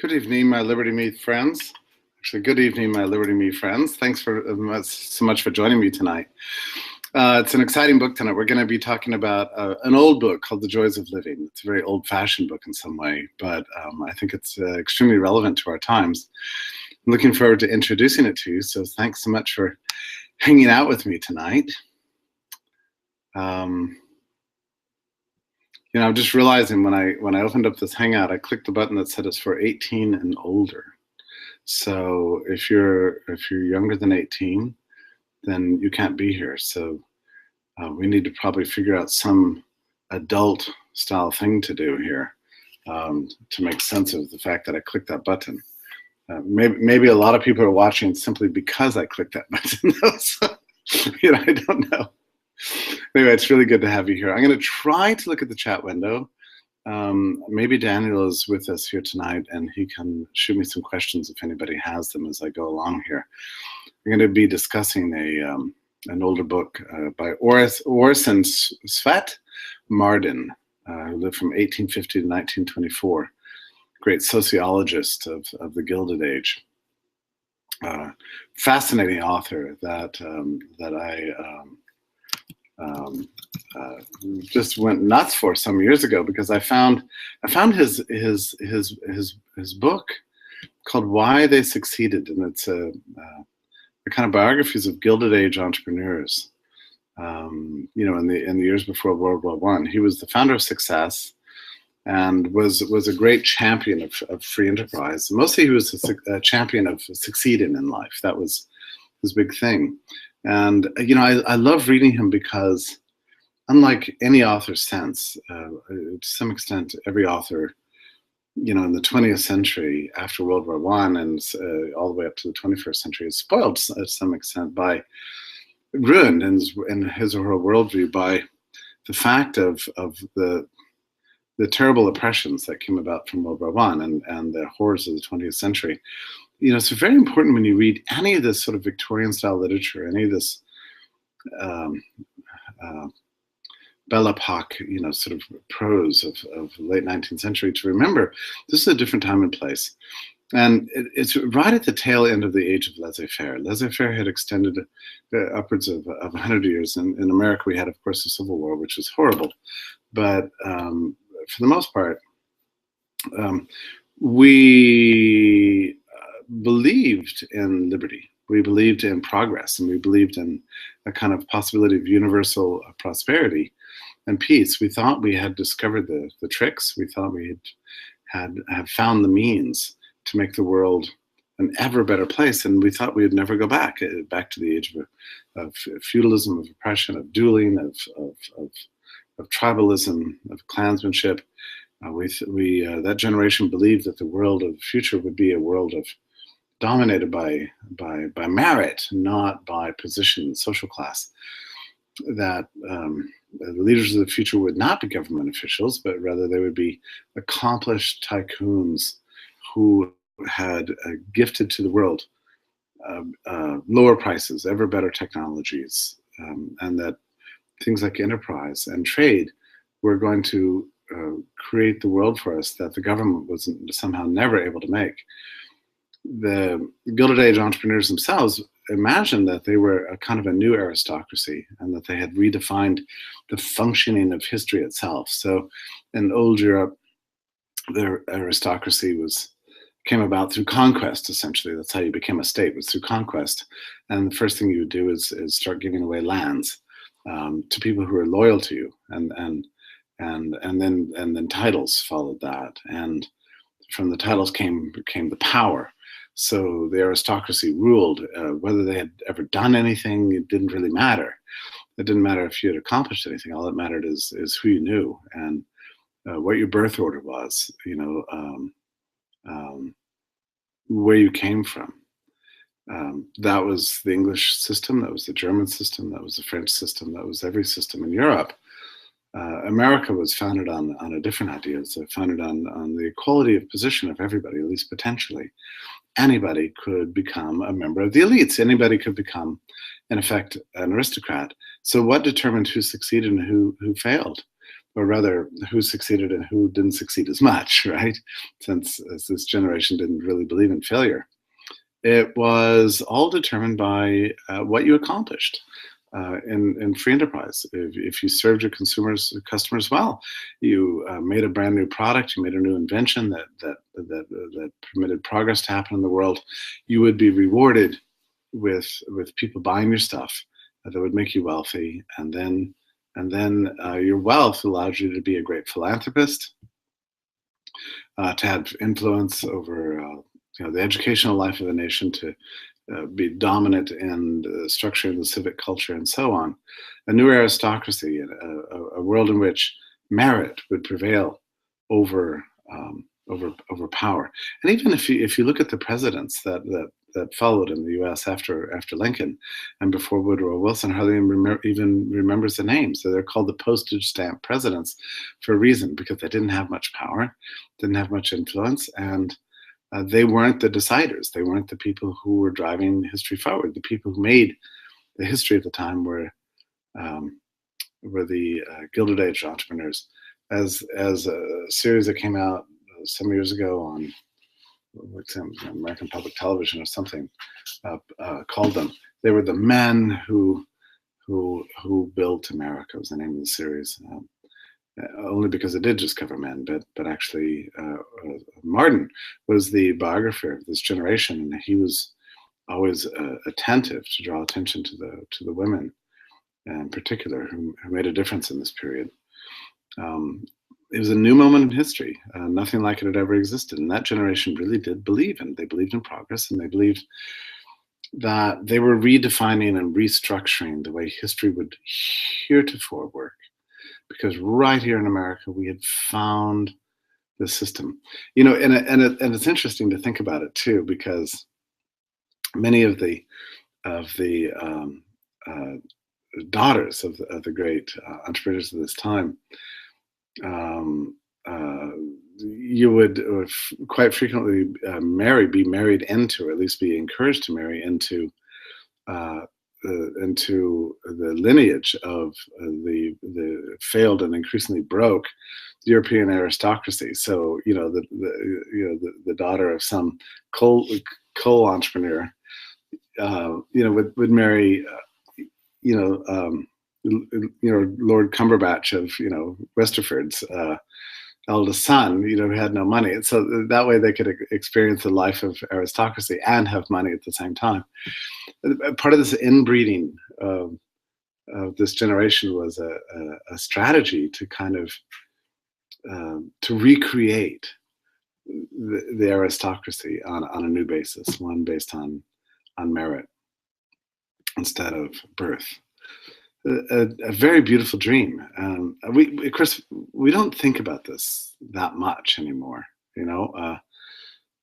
Good evening, my Liberty Me friends. Actually, good evening, my Liberty Me friends. Thanks so much for joining me tonight. It's an exciting book tonight. We're going to be talking about an old book called The Joys of Living. It's a very old-fashioned book in some way, but I think it's extremely relevant to our times. I'm looking forward to introducing it to you, so thanks so much for hanging out with me tonight. I'm just realizing when I opened up this Hangout, I clicked the button that said it's for 18 and older. So if you're younger than 18, then you can't be here. So we need to probably figure out some adult style thing to do here to make sense of the fact that I clicked that button. Maybe a lot of people are watching simply because I clicked that button. So, I don't know. Anyway, it's really good to have you here. I'm going to try to look at the chat window. Maybe Daniel is with us here tonight and he can shoot me some questions if anybody has them as I go along here. We're going to be discussing an older book by Orson Swett Marden, who lived from 1850 to 1924. Great sociologist of the Gilded Age. Fascinating author that I just went nuts for some years ago because I found his book called Why They Succeeded, and it's the kind of biographies of Gilded Age entrepreneurs. In the years before World War I, he was the founder of Success, and was a great champion of free enterprise. Mostly, he was a champion of succeeding in life. That was his big thing. And I love reading him because, unlike any author since, to some extent, every author, in the 20th century after World War I and all the way up to the 21st century, is spoiled to some extent ruined in his or her worldview by the fact of the terrible oppressions that came about from World War I and the horrors of the 20th century. It's very important when you read any of this sort of Victorian style literature, any of this Belle Epoque, sort of prose of late 19th century, to remember this is a different time and place. And it's right at the tail end of the age of laissez-faire. Laissez-faire had extended upwards of 100 years. In America, we had, of course, the Civil War, which was horrible. But for the most part, we believed in liberty. We believed in progress, and we believed in a kind of possibility of universal prosperity and peace. We thought we had discovered the tricks. We thought we had found the means to make the world an ever better place, and we thought we would never go back to the age of feudalism, of oppression, of dueling, of tribalism, of clansmanship. That generation believed that the world of the future would be a world dominated by merit, not by position and social class. That the leaders of the future would not be government officials, but rather they would be accomplished tycoons who had gifted to the world lower prices, ever better technologies, and that things like enterprise and trade were going to create the world for us that the government was somehow never able to make. The Gilded Age entrepreneurs themselves imagined that they were a kind of a new aristocracy and that they had redefined the functioning of history itself. So in old Europe, the aristocracy came about through conquest, essentially. That's how you became a state, was through conquest. And the first thing you would do is start giving away lands to people who are loyal to you. And then titles followed that. And from the titles came the power. So the aristocracy ruled. Whether they had ever done anything, it didn't really matter. It didn't matter if you had accomplished anything. All that mattered is who you knew and what your birth order was, where you came from. That was the English system, that was the German system, that was the French system, that was every system in Europe. America was founded on a different idea. It's founded on the equality of position of everybody, at least potentially. Anybody could become a member of the elites. Anybody could become, in effect, an aristocrat. So what determined who succeeded and who failed? or rather, who succeeded and who didn't succeed as much, right? Since as this generation didn't really believe in failure. It was all determined by what you accomplished in free enterprise. If you served your customers well, you made a brand new product, you made a new invention that permitted progress to happen in the world, you would be rewarded with people buying your stuff that would make you wealthy, and then your wealth allowed you to be a great philanthropist, to have influence over the educational life of the nation, to be dominant in the structure of the civic culture, and so on. A new aristocracy, a world in which merit would prevail over over power. And even if you look at the presidents that followed in the U.S. after Lincoln and before Woodrow Wilson, hardly even remembers the names. So they're called the postage stamp presidents for a reason, because they didn't have much power, didn't have much influence, and they weren't the deciders. They weren't the people who were driving history forward. The people who made the history at the time were the Gilded Age entrepreneurs. As a series that came out some years ago on American Public Television or something called them. They were the men who built America, was the name of the series. Only because it did just cover men, but actually Martin was the biographer of this generation, and he was always attentive to draw attention to the women in particular who made a difference in this period. It was a new moment in history. Nothing like it had ever existed, and that generation really did believe in. They believed in progress, and they believed that they were redefining and restructuring the way history would heretofore work. Because right here in America, we had found the system, and it's interesting to think about it too, because many of the daughters of the great entrepreneurs of this time, you would quite frequently be married into, or at least be encouraged to marry into the lineage of the failed and increasingly broke European aristocracy. So the daughter of some coal entrepreneur, would marry Lord Cumberbatch of Westerford's eldest son, who had no money. And so that way they could experience the life of aristocracy and have money at the same time. Part of this inbreeding of this generation was a strategy to kind of to recreate the aristocracy on a new basis, one based on merit instead of birth. A very beautiful dream. Of course, we don't think about this that much anymore,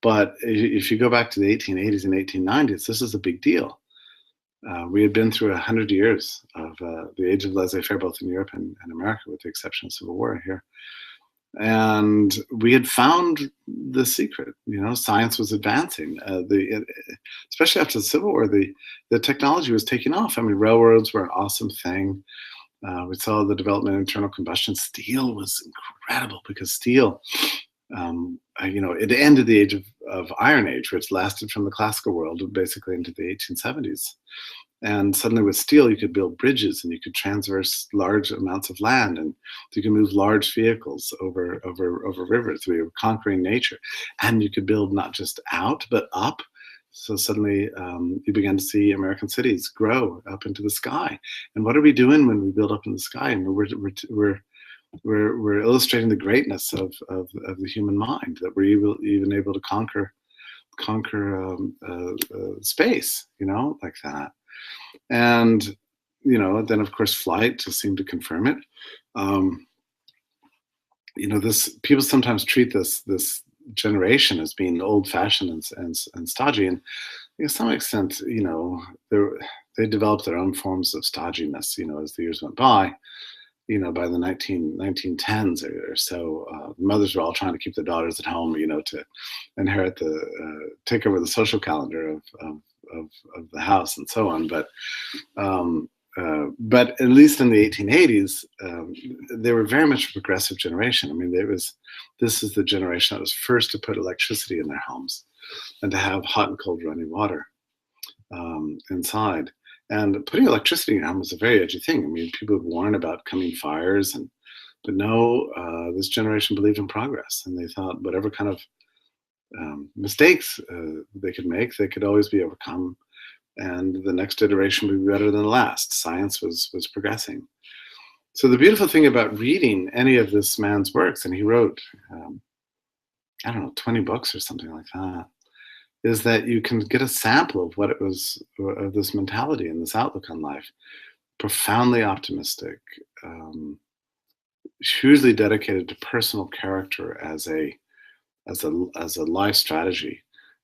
but if you go back to the 1880s and 1890s, this is a big deal. We had been through 100 years of the age of laissez-faire, both in Europe and America, with the exception of Civil War here. And we had found the secret. Science was advancing. Especially after the Civil War, the technology was taking off. I mean, railroads were an awesome thing. We saw the development of internal combustion. Steel was incredible, because steel, it ended the age of Iron Age, which lasted from the classical world basically into the 1870s. And suddenly with steel, you could build bridges, and you could traverse large amounts of land, and you could move large vehicles over rivers. We were conquering nature, and you could build not just out, but up. So suddenly you began to see American cities grow up into the sky. And what are we doing when we build up in the sky? And we're illustrating the greatness of the human mind, that we're even able to conquer space, like that. And then of course flight just seemed to confirm it. People sometimes treat this generation as being old-fashioned and stodgy, and to some extent, they developed their own forms of stodginess, as the years went by. By the 1910s or so, mothers were all trying to keep their daughters at home, to inherit take over the social calendar of the house and so on. But But at least in the 1880s, they were very much a progressive generation. I mean, this is the generation that was first to put electricity in their homes and to have hot and cold running water inside. And putting electricity in your home was a very edgy thing. I mean, people would warn about coming fires, but no, this generation believed in progress, and they thought whatever kind of mistakes they could make, they could always be overcome, and the next iteration would be better than the last. Science was progressing. So the beautiful thing about reading any of this man's works, and he wrote, I don't know, 20 books or something like that, is that you can get a sample of what it was, of this mentality and this outlook on life. Profoundly optimistic, hugely dedicated to personal character as a life strategy,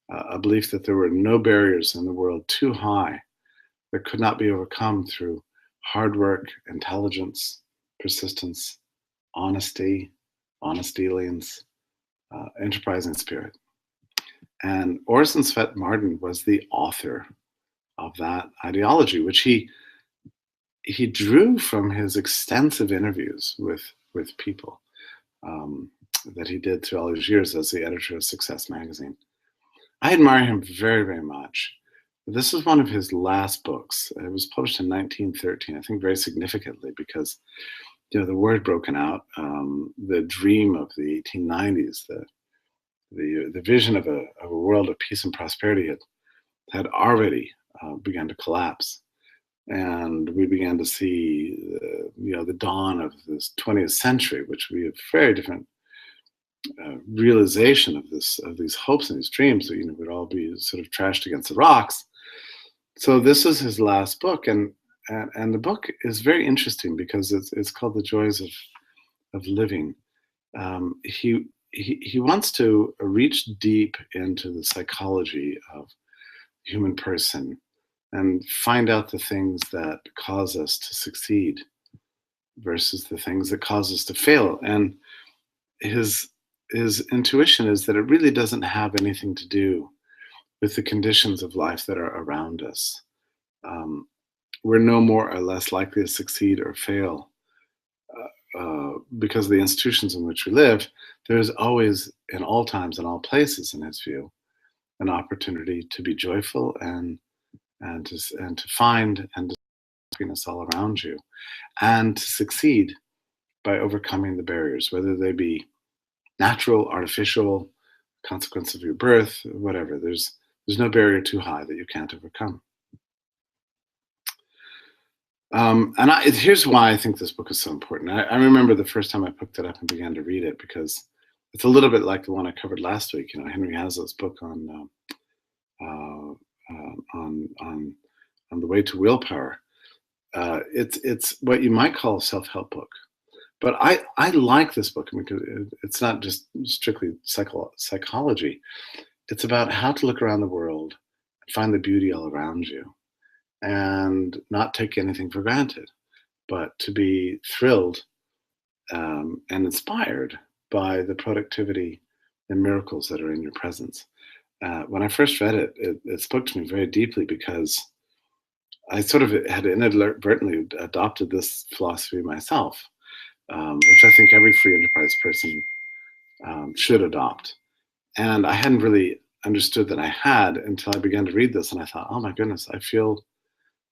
a belief that there were no barriers in the world too high that could not be overcome through hard work, intelligence, persistence, honesty, honest dealings, enterprising spirit. And Orson Swett Marden was the author of that ideology, which he drew from his extensive interviews with people that he did through all his years as the editor of Success magazine. I admire him very, very much. This is one of his last books. It was published in 1913, I think very significantly because the war had broken out. The dream of the 1890s, the vision of a world of peace and prosperity had already begun to collapse. And we began to see the dawn of this 20th century, which would be a very different realization of these hopes and these dreams that would all be sort of trashed against the rocks. So this is his last book, and the book is very interesting because it's called The Joys of Living. He wants to reach deep into the psychology of the human person and find out the things that cause us to succeed versus the things that cause us to fail. And his intuition is that it really doesn't have anything to do with the conditions of life that are around us. We're no more or less likely to succeed or fail because of the institutions in which we live. There's always, in all times and all places, in his view, an opportunity to be joyful and to find and to happiness all around you, and to succeed by overcoming the barriers, whether they be natural, artificial, consequence of your birth, whatever. There's no barrier too high that you can't overcome. Here's why I think this book is so important. I remember the first time I picked it up and began to read it because it's a little bit like the one I covered last week. Henry Hazlitt's book on the way to willpower. It's what you might call a self-help book, but I like this book because it's not just strictly psychology. It's about how to look around the world and find the beauty all around you, and not take anything for granted, but to be thrilled and inspired by the productivity and miracles that are in your presence. When I first read it, it spoke to me very deeply because I sort of had inadvertently adopted this philosophy myself, which I think every free enterprise person should adopt. And I hadn't really understood that I had until I began to read this, and I thought, oh my goodness, I feel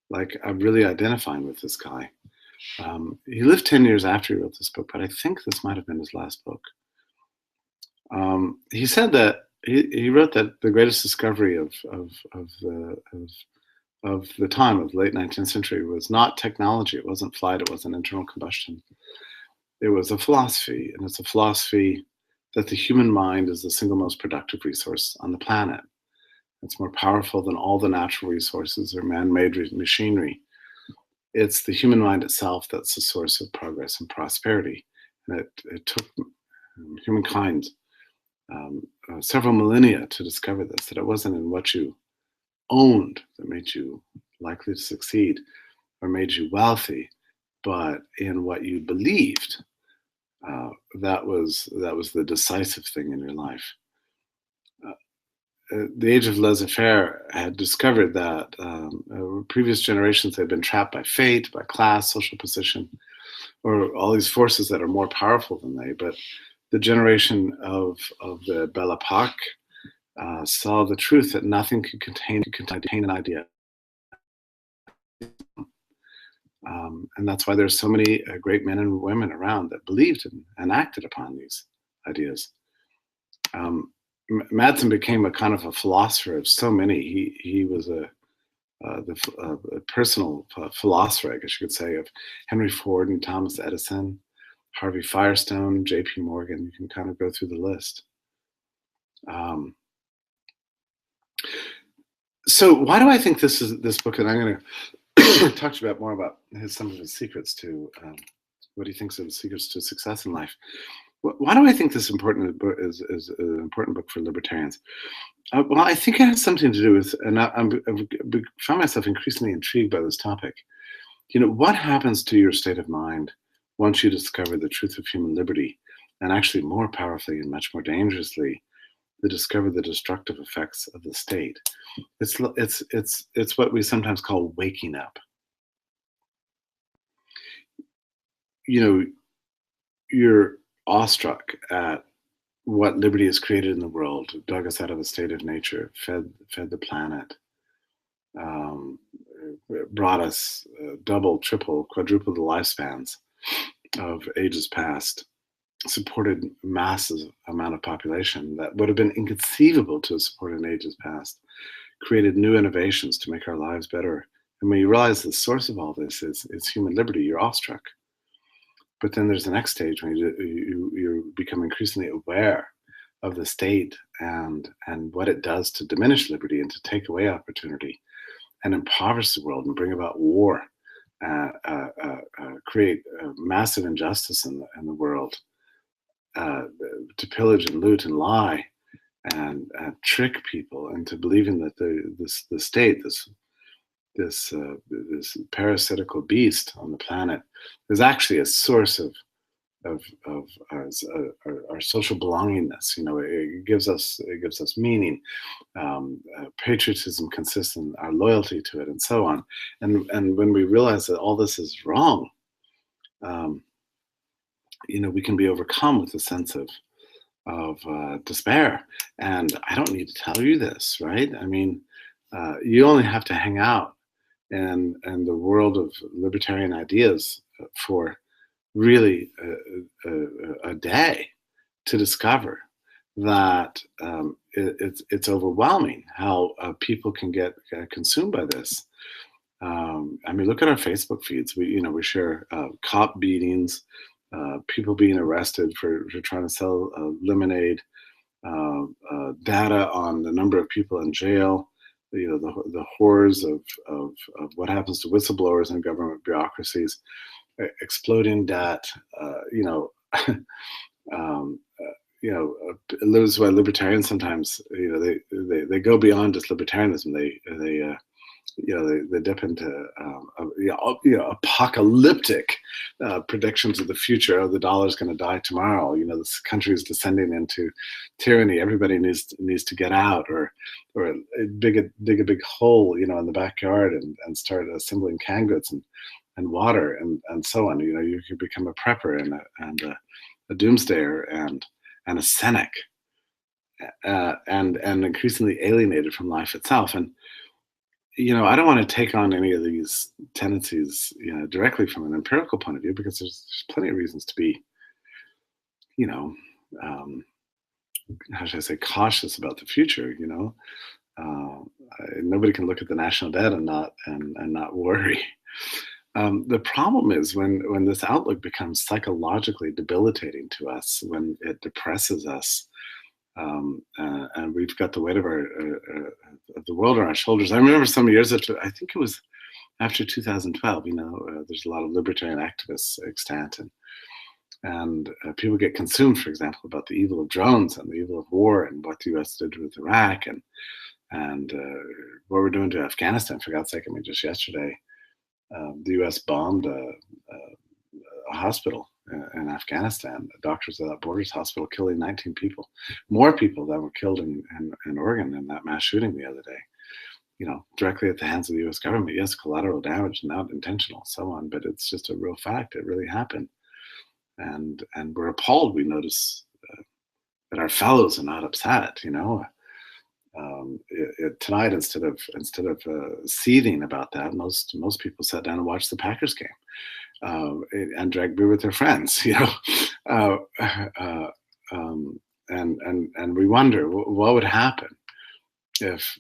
like I'm really identifying with this guy. He lived 10 years after he wrote this book, but I think this might have been his last book. He said that he wrote that the greatest discovery of the time of the late 19th century was not technology. It wasn't flight. It wasn't internal combustion. It was a philosophy, and it's a philosophy that the human mind is the single most productive resource on the planet. It's more powerful than all the natural resources or man-made machinery. It's the human mind itself that's the source of progress and prosperity. And it took humankind several millennia to discover this, that it wasn't in what you owned that made you likely to succeed or made you wealthy, but in what you believed. That was the decisive thing in your life. the age of laissez-faire had discovered that previous generations had been trapped by fate, by class, social position, or all these forces that are more powerful than they. But the generation of the Belle Epoque saw the truth that nothing could contain an idea. And that's why there's so many great men and women around that believed in and acted upon these ideas. Madsen became a kind of a philosopher of so many. He was a personal philosopher, I guess you could say, of Henry Ford and Thomas Edison, Harvey Firestone, J.P. Morgan. You can kind of go through the list. So why do I think this book, and I'm going to talk about more about some of his secrets to what he thinks are the secrets to success in life. Why do I think this is an important book for libertarians? Well, I think it has something to do with, and I've found myself increasingly intrigued by this topic. What happens to your state of mind once you discover the truth of human liberty, and actually more powerfully and much more dangerously, discover the destructive effects of the state? It's what we sometimes call waking up. You're awestruck at what liberty has created in the world, dug us out of a state of nature, fed the planet, brought us double, triple, quadruple the lifespans of ages past, supported massive amount of population that would have been inconceivable to support in ages past, created new innovations to make our lives better. And when you realize the source of all this is human liberty, you're awestruck. But then there's the next stage when you become increasingly aware of the state and what it does to diminish liberty and to take away opportunity and impoverish the world and bring about war, create massive injustice in the world, to pillage and loot and lie and trick people into believing that the state, this parasitical beast on the planet, is actually a source of our social belongingness. It gives us meaning. Patriotism consists in our loyalty to it, and so on. And when we realize that all this is wrong, we can be overcome with a sense of despair. And I don't need to tell you this, right? I mean, you only have to hang out in the world of libertarian ideas for really a day to discover that it's overwhelming how people can get consumed by this. I mean, look at our Facebook feeds. We share cop beatings, people being arrested for trying to sell lemonade, data on the number of people in jail, the horrors of what happens to whistleblowers in government bureaucracies, exploding debt, Liz, why libertarians sometimes, they go beyond just libertarianism. They dip into apocalyptic predictions of the future. Oh, the dollar's going to die tomorrow. This country is descending into tyranny. Everybody needs to get out, or dig a big hole, in the backyard and start assembling canned goods and water and so on. You could become a prepper and a doomsdayer and a cynic, and increasingly alienated from life itself. And I don't want to take on any of these tendencies, directly from an empirical point of view, because there's plenty of reasons to be, how should I say, cautious about the future. Nobody can look at the national debt and not worry. The problem is when this outlook becomes psychologically debilitating to us, when it depresses us, and we've got the weight of the world on our shoulders. I remember some years after, I think it was after 2012. There's a lot of libertarian activists extant, and people get consumed, for example, about the evil of drones and the evil of war and what the U.S. did with Iraq and what we're doing to Afghanistan. For God's sake, I mean, just yesterday, the U.S. bombed a hospital in Afghanistan, Doctors Without Borders hospital killing 19 people, more people than were killed in Oregon in that mass shooting the other day. Directly at the hands of the U.S. government. Yes, collateral damage, not intentional, so on, but it's just a real fact. It really happened, and we're appalled. We notice that our fellows are not upset. Tonight, instead of seething about that, most people sat down and watched the Packers game and drank beer with their friends. uh, uh, and we wonder what would happen if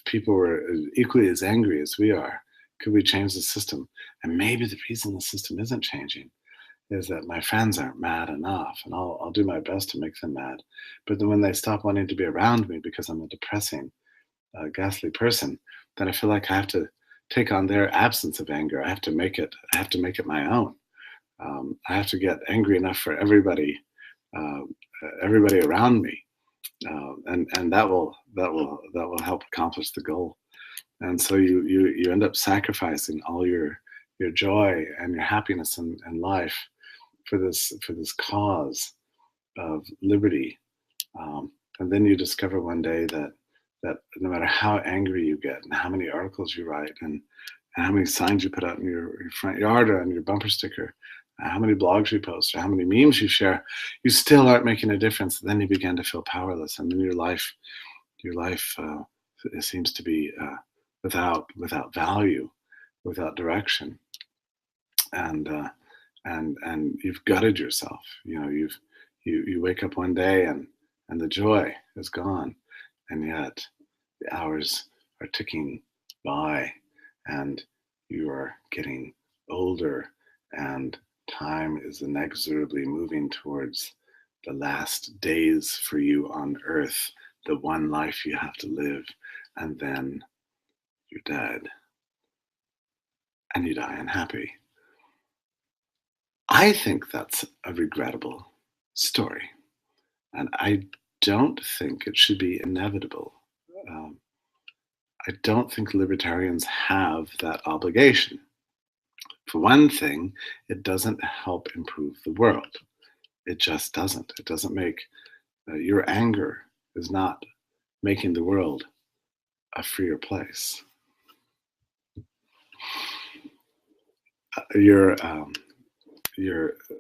people were equally as angry as we are. Could we change the system? And maybe the reason the system isn't changing is that my friends aren't mad enough, and I'll do my best to make them mad. But then when they stop wanting to be around me because I'm a depressing, ghastly person, then I feel like I have to take on their absence of anger. I have to make it. I have to make it my own. I have to get angry enough for uh, everybody around me, and that will help accomplish the goal. And so you end up sacrificing all your joy and your happiness in life for this cause of liberty. And then you discover one day that no matter how angry you get and how many articles you write and how many signs you put out in your front yard or on your bumper sticker, how many blogs you post or how many memes you share, you still aren't making a difference. Then you begin to feel powerless, and then your life it seems to be without value, without direction, and you've gutted yourself. You wake up one day and the joy is gone, and yet the hours are ticking by, and you are getting older, and time is inexorably moving towards the last days for you on earth, the one life you have to live, and then you're dead, and you die unhappy. I think that's a regrettable story, and I don't think it should be inevitable. Um, I don't think libertarians have that obligation. For one thing, it doesn't help improve the world. It just doesn't. It doesn't make your anger is not making the world a freer place. Your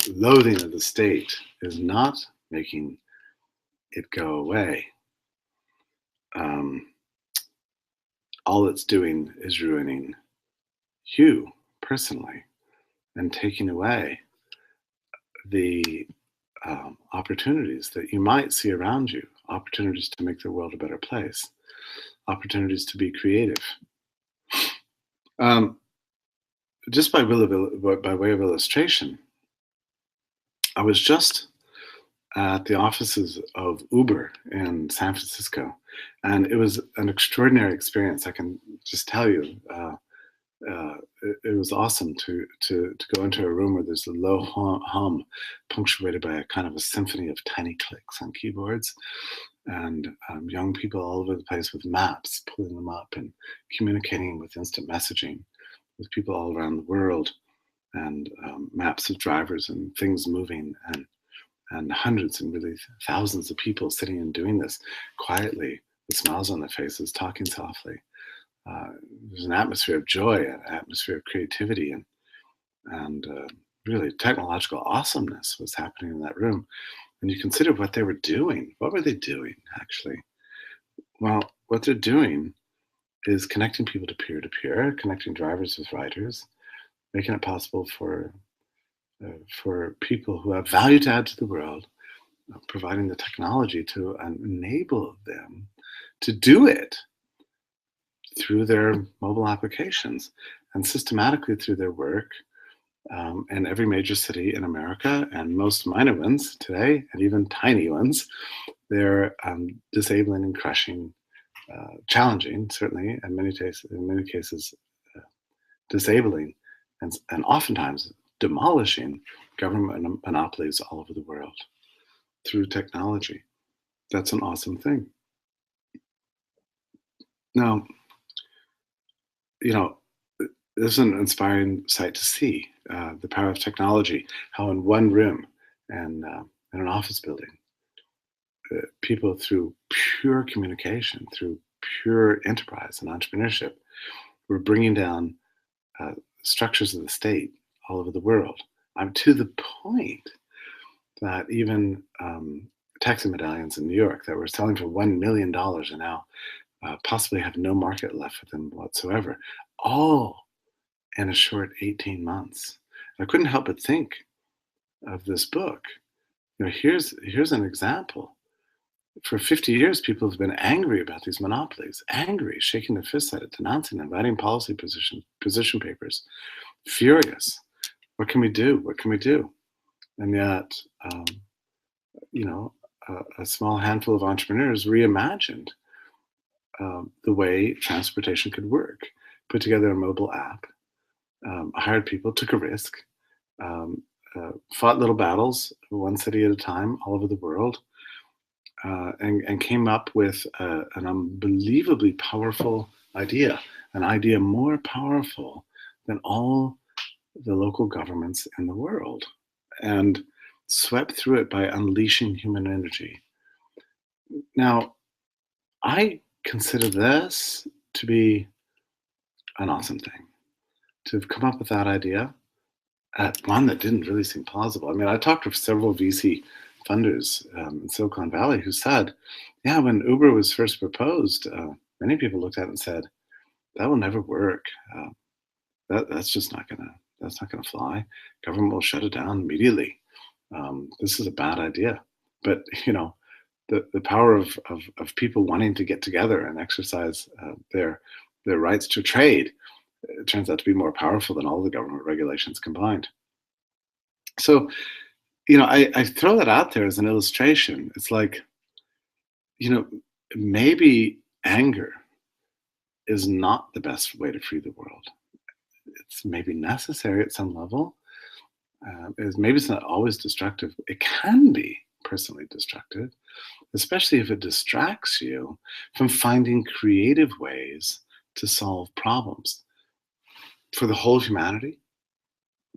loathing of the state is not making it go away. All it's doing is ruining you personally and taking away the opportunities that you might see around you, opportunities to make the world a better place, opportunities to be creative. Just by way of illustration, I was just at the offices of Uber in San Francisco, and it was an extraordinary experience. I can just tell you, it was awesome to go into a room where there's a low hum punctuated by a kind of a symphony of tiny clicks on keyboards, and young people all over the place with maps, pulling them up and communicating with instant messaging with people all around the world, and maps of drivers and things moving, and hundreds and really thousands of people sitting and doing this quietly with smiles on their faces, talking softly. There's an atmosphere of joy, an atmosphere of creativity, and really technological awesomeness was happening in that room. And you consider what they were doing. What were they doing, actually? Well, what they're doing is connecting people to peer-to-peer, connecting drivers with riders, making it possible for people who have value to add to the world, providing the technology to enable them to do it through their mobile applications and systematically through their work in every major city in America, and most minor ones today, and even tiny ones. They're disabling and crushing, challenging, certainly, in many cases, disabling, and oftentimes demolishing government monopolies all over the world through technology. That's an awesome thing. Now, this is an inspiring sight to see, the power of technology, how in one room and in an office building, people through pure communication, through pure enterprise and entrepreneurship, were bringing down structures of the state all over the world. I'm to the point that even taxi medallions in New York that were selling for $1 million and now possibly have no market left for them whatsoever, all in a short 18 months. I couldn't help but think of this book. Here's an example. For 50 years, people have been angry about these monopolies, angry, shaking their fists at it, denouncing them, writing policy position papers, furious. What can we do? What can we do? And yet, you know, a small handful of entrepreneurs reimagined the way transportation could work, put together a mobile app, hired people, took a risk, fought little battles, one city at a time, all over the world, and came up with an unbelievably powerful idea, an idea more powerful than all the local governments in the world, and swept through it by unleashing human energy. Now, I consider this to be an awesome thing, to have come up with that idea, one that didn't really seem plausible. I mean, I talked to several VC funders in Silicon Valley who said, yeah, when Uber was first proposed, many people looked at it and said, that will never work. That's just not gonna fly. Government will shut it down immediately. This is a bad idea. But the power of people wanting to get together and exercise their rights to trade, it turns out to be more powerful than all the government regulations combined. So, I throw that out there as an illustration. It's like, maybe anger is not the best way to free the world. It's maybe necessary at some level. Maybe it's not always destructive. It can be personally destructive, especially if it distracts you from finding creative ways to solve problems. For the whole of humanity,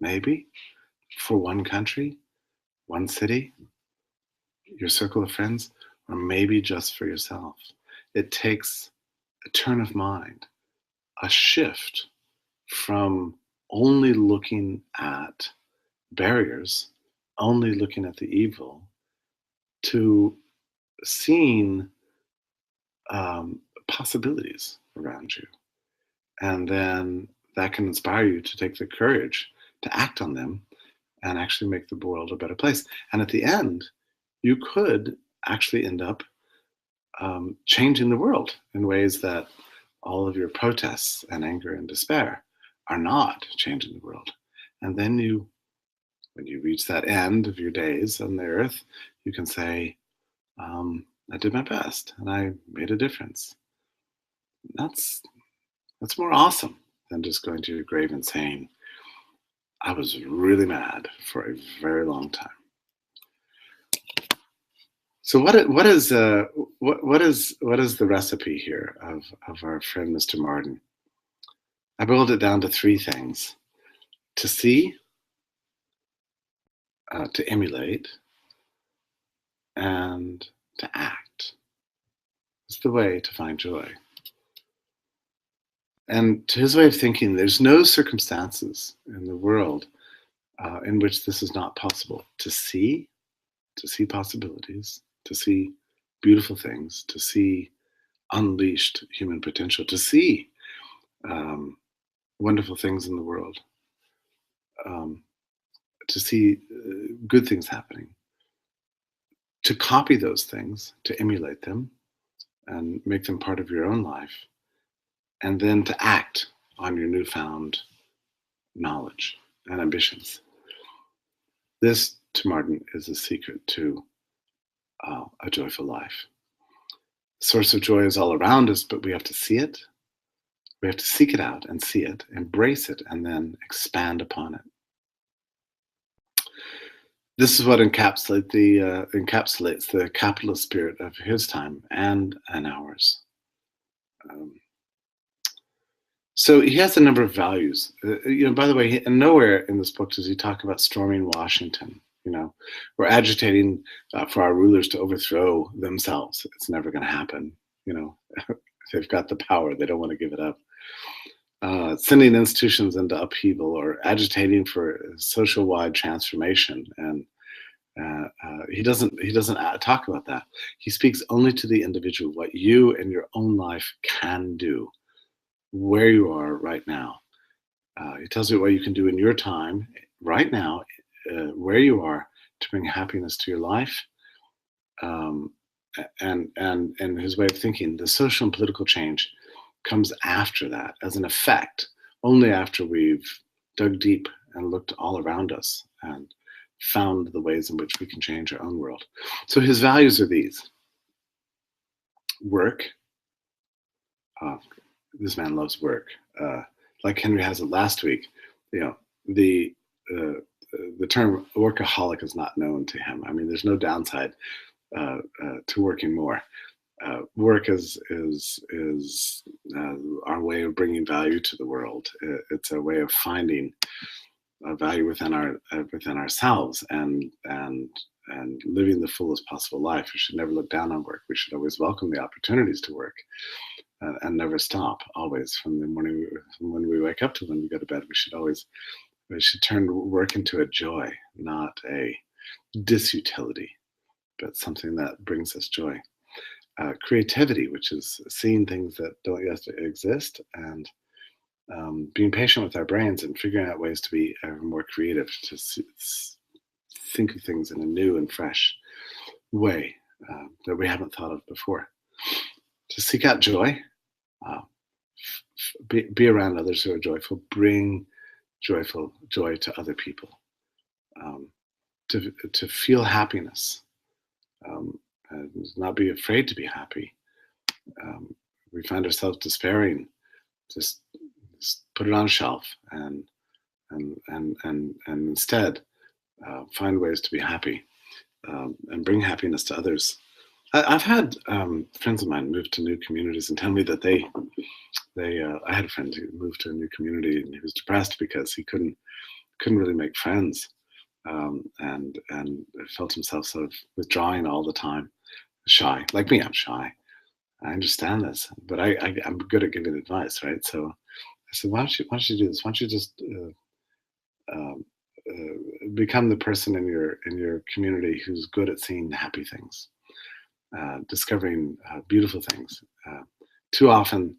maybe. For one country, one city, your circle of friends, or maybe just for yourself. It takes a turn of mind, a shift from only looking at barriers, only looking at the evil, to seeing possibilities around you. And then that can inspire you to take the courage to act on them and actually make the world a better place. And at the end, you could actually end up changing the world in ways that all of your protests and anger and despair are not changing the world. And then when you reach that end of your days on the earth, you can say, I did my best and I made a difference. That's more awesome than just going to your grave and saying, I was really mad for a very long time. So what is the recipe here of our friend Mr. Martin? I boiled it down to three things: to see, to emulate, and to act. It's the way to find joy. And to his way of thinking, there's no circumstances in the world in which this is not possible. To see possibilities, to see beautiful things, to see unleashed human potential, to see wonderful things in the world, to see good things happening, to copy those things, to emulate them, and make them part of your own life, and then to act on your newfound knowledge and ambitions. This, to Martin, is the secret to a joyful life. The source of joy is all around us, but we have to see it. We have to seek it out and see it, embrace it, and then expand upon it. This is what encapsulates the capitalist spirit of his time and ours. So he has a number of values. By the way, and nowhere in this book does he talk about storming Washington. We're agitating for our rulers to overthrow themselves. It's never going to happen. You know, they've got the power. They don't want to give it up. Sending institutions into upheaval or agitating for social-wide transformation, and he doesn't talk about that. He speaks only to the individual, what you in your own life can do, where you are right now. He tells you what you can do in your time right now, where you are, to bring happiness to your life. And his way of thinking, the social and political change comes after that as an effect, only after we've dug deep and looked all around us and found the ways in which we can change our own world. So his values are these: work. This man loves work. Like Henry has it last week, the term workaholic is not known to him. I mean, there's no downside to working more. Work is our way of bringing value to the world. It's a way of finding value within ourselves and living the fullest possible life. We should never look down on work. We should always welcome the opportunities to work and never stop. Always, from the morning, from when we wake up to when we go to bed, we should turn work into a joy, not a disutility, but something that brings us joy. Creativity, which is seeing things that don't yet exist, and being patient with our brains and figuring out ways to be ever more creative, to think of things in a new and fresh way that we haven't thought of before. To seek out joy, be around others who are joyful, bring joy to other people, to feel happiness, and not be afraid to be happy. We find ourselves despairing. Just put it on a shelf and instead find ways to be happy and bring happiness to others. I've had friends of mine move to new communities and tell me that I had a friend who moved to a new community and he was depressed because he couldn't really make friends, and felt himself sort of withdrawing all the time, shy. Like me, I'm shy. I understand this, but I'm good at giving advice, right? So I said, why don't you do this? Why don't you just become the person in your community who's good at seeing happy things, discovering beautiful things. Too often,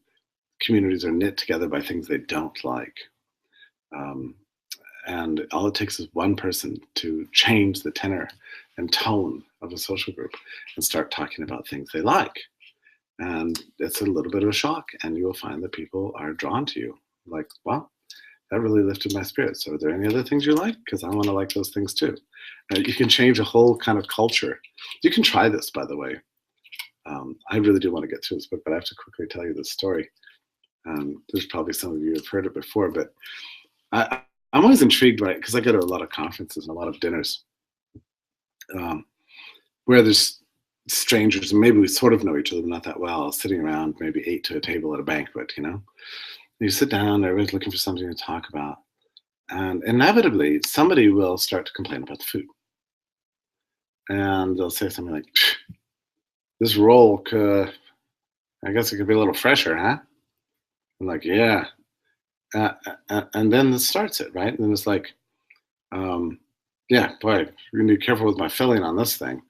communities are knit together by things they don't like. And all it takes is one person to change the tenor and tone of a social group and start talking about things they like. And it's a little bit of a shock, and you will find that people are drawn to you. Like, well, that really lifted my spirits. So are there any other things you like? Because I want to like those things too. You can change a whole kind of culture. You can try this, by the way. I really do want to get through this book, but I have to quickly tell you this story. There's probably some of you have heard it before, but I'm always intrigued by it because I go to a lot of conferences and a lot of dinners where there's strangers, and maybe we sort of know each other, but not that well, sitting around maybe 8 to a table at a banquet, You sit down, everybody's looking for something to talk about, and inevitably somebody will start to complain about the food. And they'll say something like, this roll I guess it could be a little fresher, huh? I'm like, yeah. And then this starts it, right? And then it's like, yeah, boy, you're gonna be careful with my filling on this thing.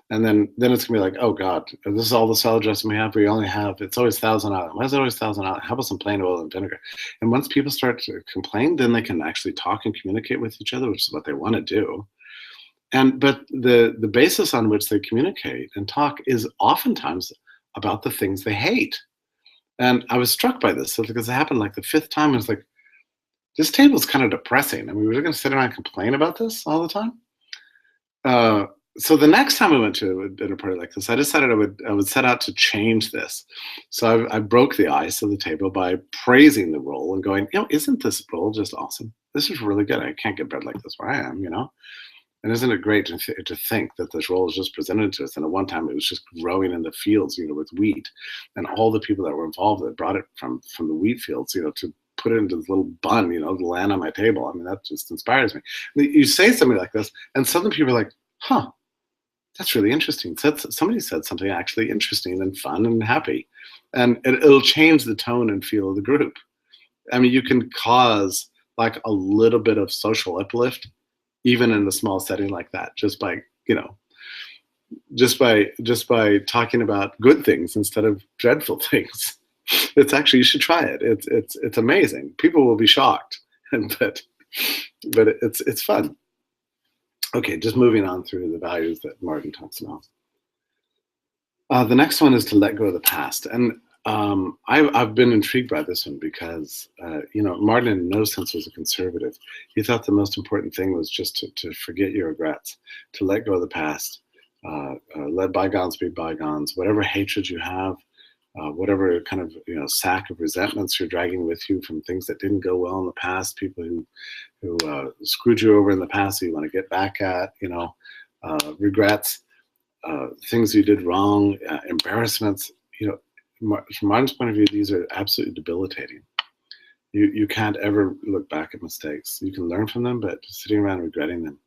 And then it's gonna be like, oh God, this is all the salad dressing we have. It's always Thousand Island. Why is it always Thousand Island? How about some plain oil and vinegar? And once people start to complain, then they can actually talk and communicate with each other, which is what they want to do. But the basis on which they communicate and talk is oftentimes about the things they hate. And I was struck by this because it happened like the 5th time. I was like, this table is kind of depressing. I mean, we're going to sit around and complain about this all the time. So the next time I went to a dinner party like this, I decided I would set out to change this. So I broke the ice of the table by praising the roll and going, isn't this roll just awesome? This is really good. I can't get bread like this where I am, And isn't it great to think that this roll is just presented to us? And at one time it was just growing in the fields, with wheat, and all the people that were involved that brought it from the wheat fields, to put it into this little bun, to land on my table. I mean, that just inspires me. You say something like this, and suddenly people are like, huh, that's really interesting. Somebody said something actually interesting and fun and happy. And it'll change the tone and feel of the group. I mean, you can cause like a little bit of social uplift, even in a small setting like that, just by talking about good things instead of dreadful things. It's actually, you should try it. It's amazing. People will be shocked, but it's fun. Okay, just moving on through the values that Martin talks about. The next one is to let go of the past, and I've been intrigued by this one because Martin in no sense was a conservative. He thought the most important thing was just to forget your regrets, to let go of the past, let bygones be bygones. Whatever hatred you have, whatever kind of sack of resentments you're dragging with you from things that didn't go well in the past, people who screwed you over in the past, that you want to get back at, regrets, things you did wrong, embarrassments. From Martin's point of view, these are absolutely debilitating. You can't ever look back at mistakes. You can learn from them, but sitting around regretting them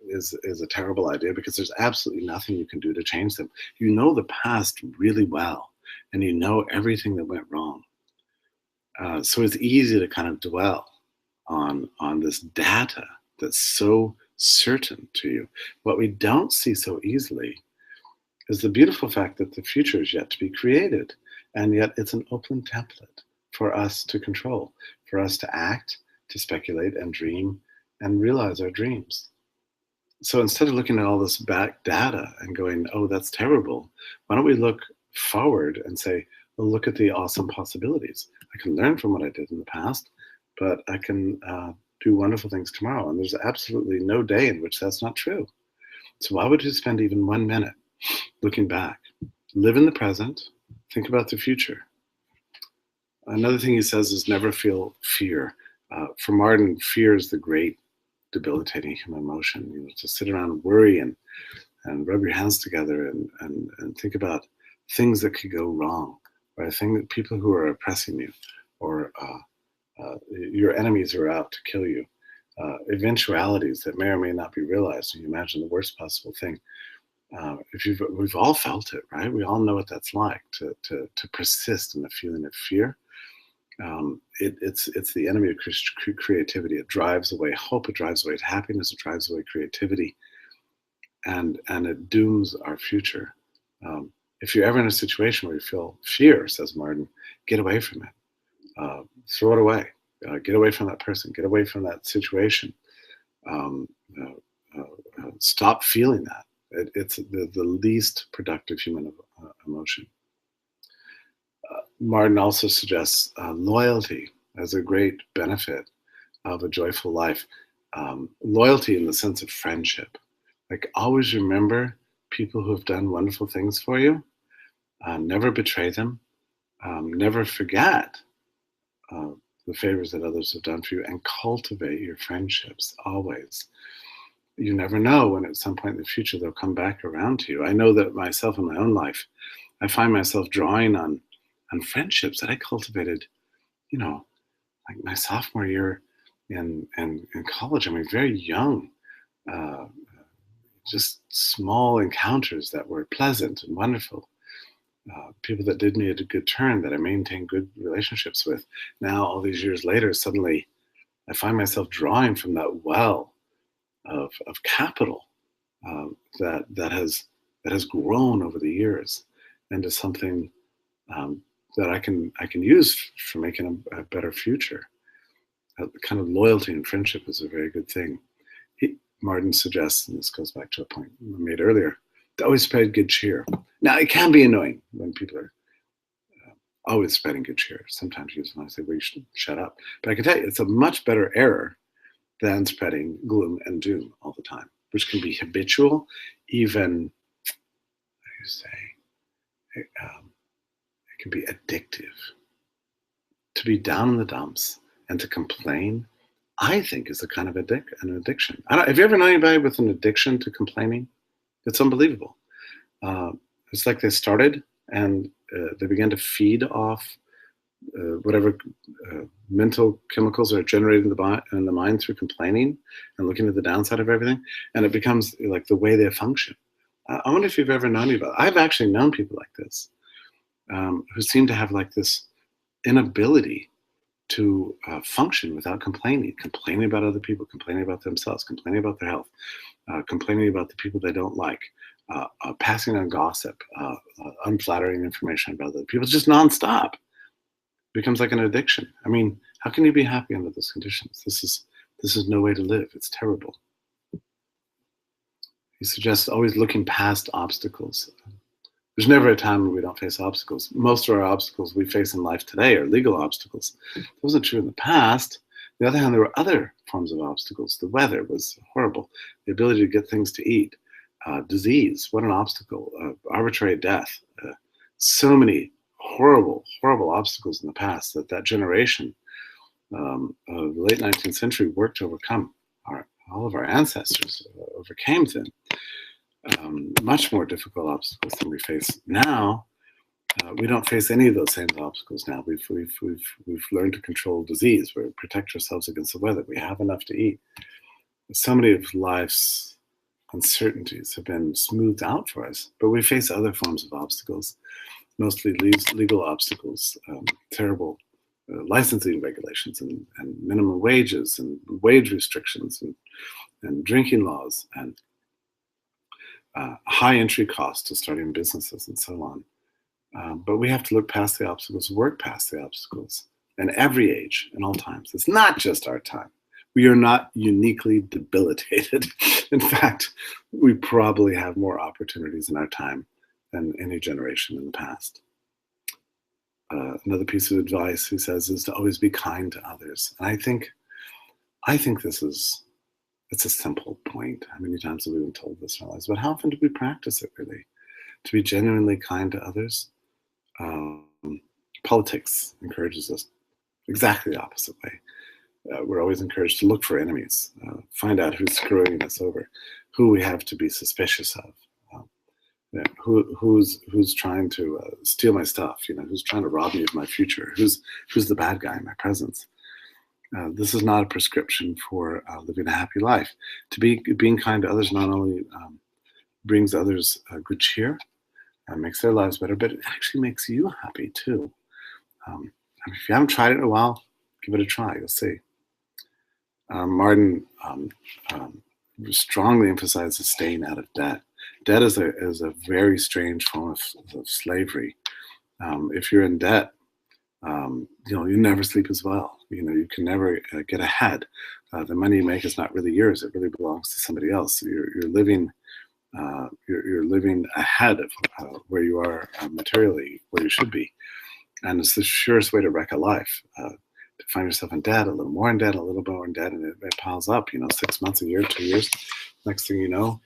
is a terrible idea, because there's absolutely nothing you can do to change them. You know the past really well, and you know everything that went wrong. So it's easy to kind of dwell on this data that's so certain to you. What we don't see so easily is the beautiful fact that the future is yet to be created, and yet it's an open template for us to control, for us to act, to speculate and dream and realize our dreams. So instead of looking at all this back data and going, oh, that's terrible, why don't we look forward and say, well, look at the awesome possibilities. I can learn from what I did in the past, but I can do wonderful things tomorrow. And there's absolutely no day in which that's not true. So why would you spend even 1 minute looking back? Live in the present, think about the future. Another thing he says is never feel fear. For Martin, fear is the great debilitating human emotion. To sit around and worry and rub your hands together and think about things that could go wrong, or people who are oppressing you, or your enemies who are out to kill you, eventualities that may or may not be realized. And you imagine the worst possible thing. We've all felt it, right? We all know what that's like to persist in the feeling of fear. It's the enemy of creativity. It drives away hope. It drives away happiness. It drives away creativity, and it dooms our future. If you're ever in a situation where you feel fear, says Martin, get away from it. Throw it away. Get away from that person. Get away from that situation. Stop feeling that. It's the least productive human emotion. Martin also suggests loyalty as a great benefit of a joyful life. Loyalty in the sense of friendship. Like, always remember people who have done wonderful things for you. Never betray them. Never forget the favors that others have done for you, and cultivate your friendships always. You never know when at some point in the future they'll come back around to you. I know that myself in my own life, I find myself drawing on friendships that I cultivated, like my sophomore year in college. I mean, very young, just small encounters that were pleasant and wonderful. People that did me a good turn, that I maintained good relationships with. Now, all these years later, suddenly I find myself drawing from that well of capital that has grown over the years into something that I can use for making a better future. Kind of loyalty and friendship is a very good thing. Martin suggests, and this goes back to a point I made earlier, to always spread good cheer. Now, it can be annoying when people are always spreading good cheer. Sometimes you just want to say, well, you should shut up. But I can tell you, it's a much better error than spreading gloom and doom all the time, which can be habitual, even, it can be addictive. To be down in the dumps and to complain, I think, is a kind of an addiction. Have you ever known anybody with an addiction to complaining? It's unbelievable. It's like they started and they began to feed off whatever mental chemicals are generated in the mind through complaining and looking at the downside of everything, and it becomes like the way they function. I wonder if you've ever known anybody. I've actually known people like this, who seem to have like this inability to function without complaining about other people, complaining about themselves, complaining about their health, complaining about the people they don't like, passing on gossip, unflattering information about other people, just nonstop. Becomes like an addiction. I mean, how can you be happy under those conditions? This is no way to live. It's terrible. He suggests always looking past obstacles. There's never a time when we don't face obstacles. Most of our obstacles we face in life today are legal obstacles. That wasn't true in the past. On the other hand, there were other forms of obstacles. The weather was horrible. The ability to get things to eat. Disease, what an obstacle. Arbitrary death. So many horrible obstacles in the past that generation of the late 19th century worked to overcome. All of our ancestors overcame them. Much more difficult obstacles than we face now. We don't face any of those same obstacles now. We've learned to control disease. We protect ourselves against the weather. We have enough to eat. So many of life's uncertainties have been smoothed out for us, but we face other forms of obstacles, mostly legal obstacles, terrible licensing regulations and minimum wages and wage restrictions and drinking laws and high entry costs to starting businesses and so on. But we have to look past the obstacles, work past the obstacles in every age, in all times. It's not just our time. We are not uniquely debilitated. In fact, we probably have more opportunities in our time than any generation in the past. Another piece of advice he says is to always be kind to others. And I think it's a simple point. How many times have we been told this in our lives? But how often do we practice it really? To be genuinely kind to others? Politics encourages us exactly the opposite way. We're always encouraged to look for enemies, find out who's screwing us over, who we have to be suspicious of, who's trying to steal my stuff, who's trying to rob me of my future, who's the bad guy in my presence. This is not a prescription for living a happy life. Being kind to others not only brings others good cheer, makes their lives better, but it actually makes you happy too. If you haven't tried it in a while, give it a try. You'll see. Martin strongly emphasizes staying out of debt. Debt is a very strange form of slavery. If you're in debt, you never sleep as well. You can never get ahead. The money you make is not really yours. It really belongs to somebody else. You're living ahead of where you are materially, where you should be. And it's the surest way to wreck a life. To find yourself in debt, a little more in debt, a little more in debt, and it piles up, 6 months, a year, 2 years. Next thing you know,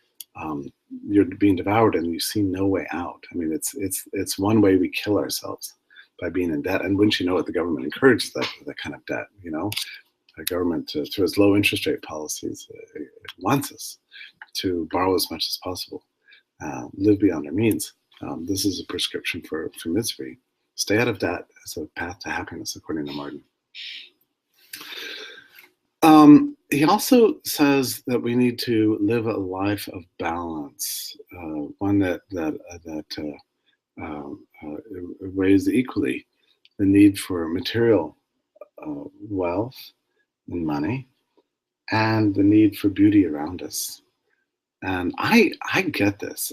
you're being devoured and you see no way out. I mean, it's one way we kill ourselves, by being in debt. And wouldn't you know it, the government encourages that kind of debt, The government, through its low interest rate policies, it wants us to borrow as much as possible, live beyond our means. This is a prescription for misery. Stay out of debt as a path to happiness, according to Martin. He also says that we need to live a life of balance, one that weighs equally the need for material wealth and money and the need for beauty around us. And I get this.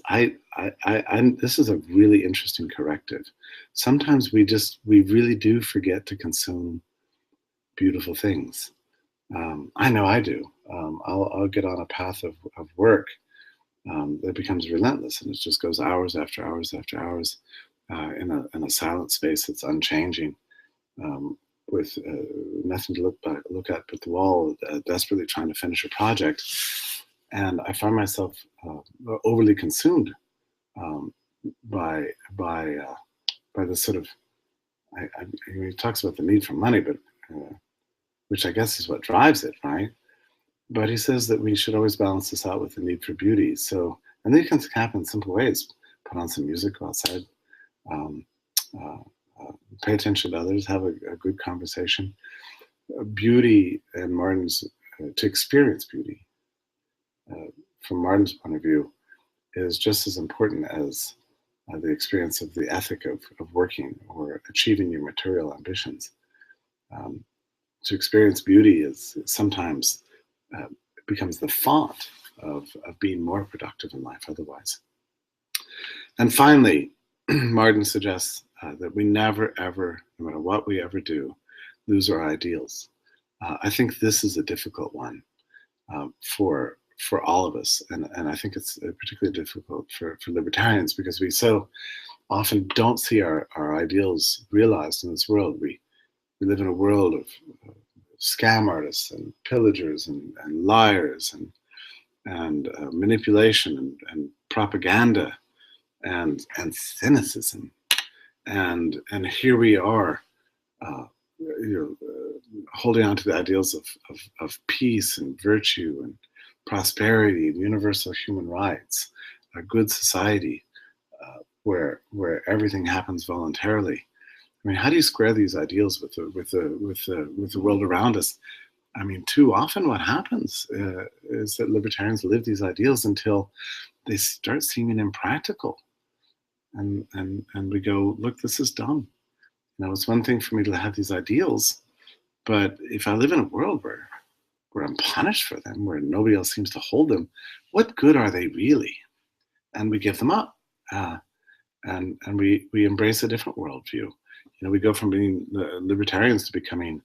This is a really interesting corrective. Sometimes we really do forget to consume beautiful things. I know I do. I'll get on a path of work that becomes relentless, and it just goes hours after hours after hours in a silent space that's unchanging, with nothing to look at but the wall, desperately trying to finish a project. And I find myself overly consumed by this sort of. He talks about the need for money, but which I guess is what drives it, right? But he says that we should always balance this out with the need for beauty. So, and they can happen in simple ways. Put on some music, go outside, pay attention to others, have a good conversation. Beauty and Martin's, to experience beauty, from Martin's point of view, is just as important as the experience of the ethic of working or achieving your material ambitions. Um, to experience beauty is sometimes it becomes the font of being more productive in life otherwise. And finally, Martin suggests that we never, ever, no matter what we ever do, lose our ideals. I think this is a difficult one for all of us, and I think it's particularly difficult for libertarians because we so often don't see our ideals realized in this world. We live in a world of scam artists and pillagers and liars and manipulation and propaganda and cynicism, and here we are, holding on to the ideals of peace and virtue and prosperity and universal human rights, a good society where everything happens voluntarily. I mean, how do you square these ideals with the world around us? I mean, too often what happens is that libertarians live these ideals until they start seeming impractical, and we go, look, this is dumb. You know, it's one thing for me to have these ideals, but if I live in a world where I'm punished for them, where nobody else seems to hold them, what good are they really? And we give them up, and we embrace a different worldview. You know, we go from being libertarians to becoming,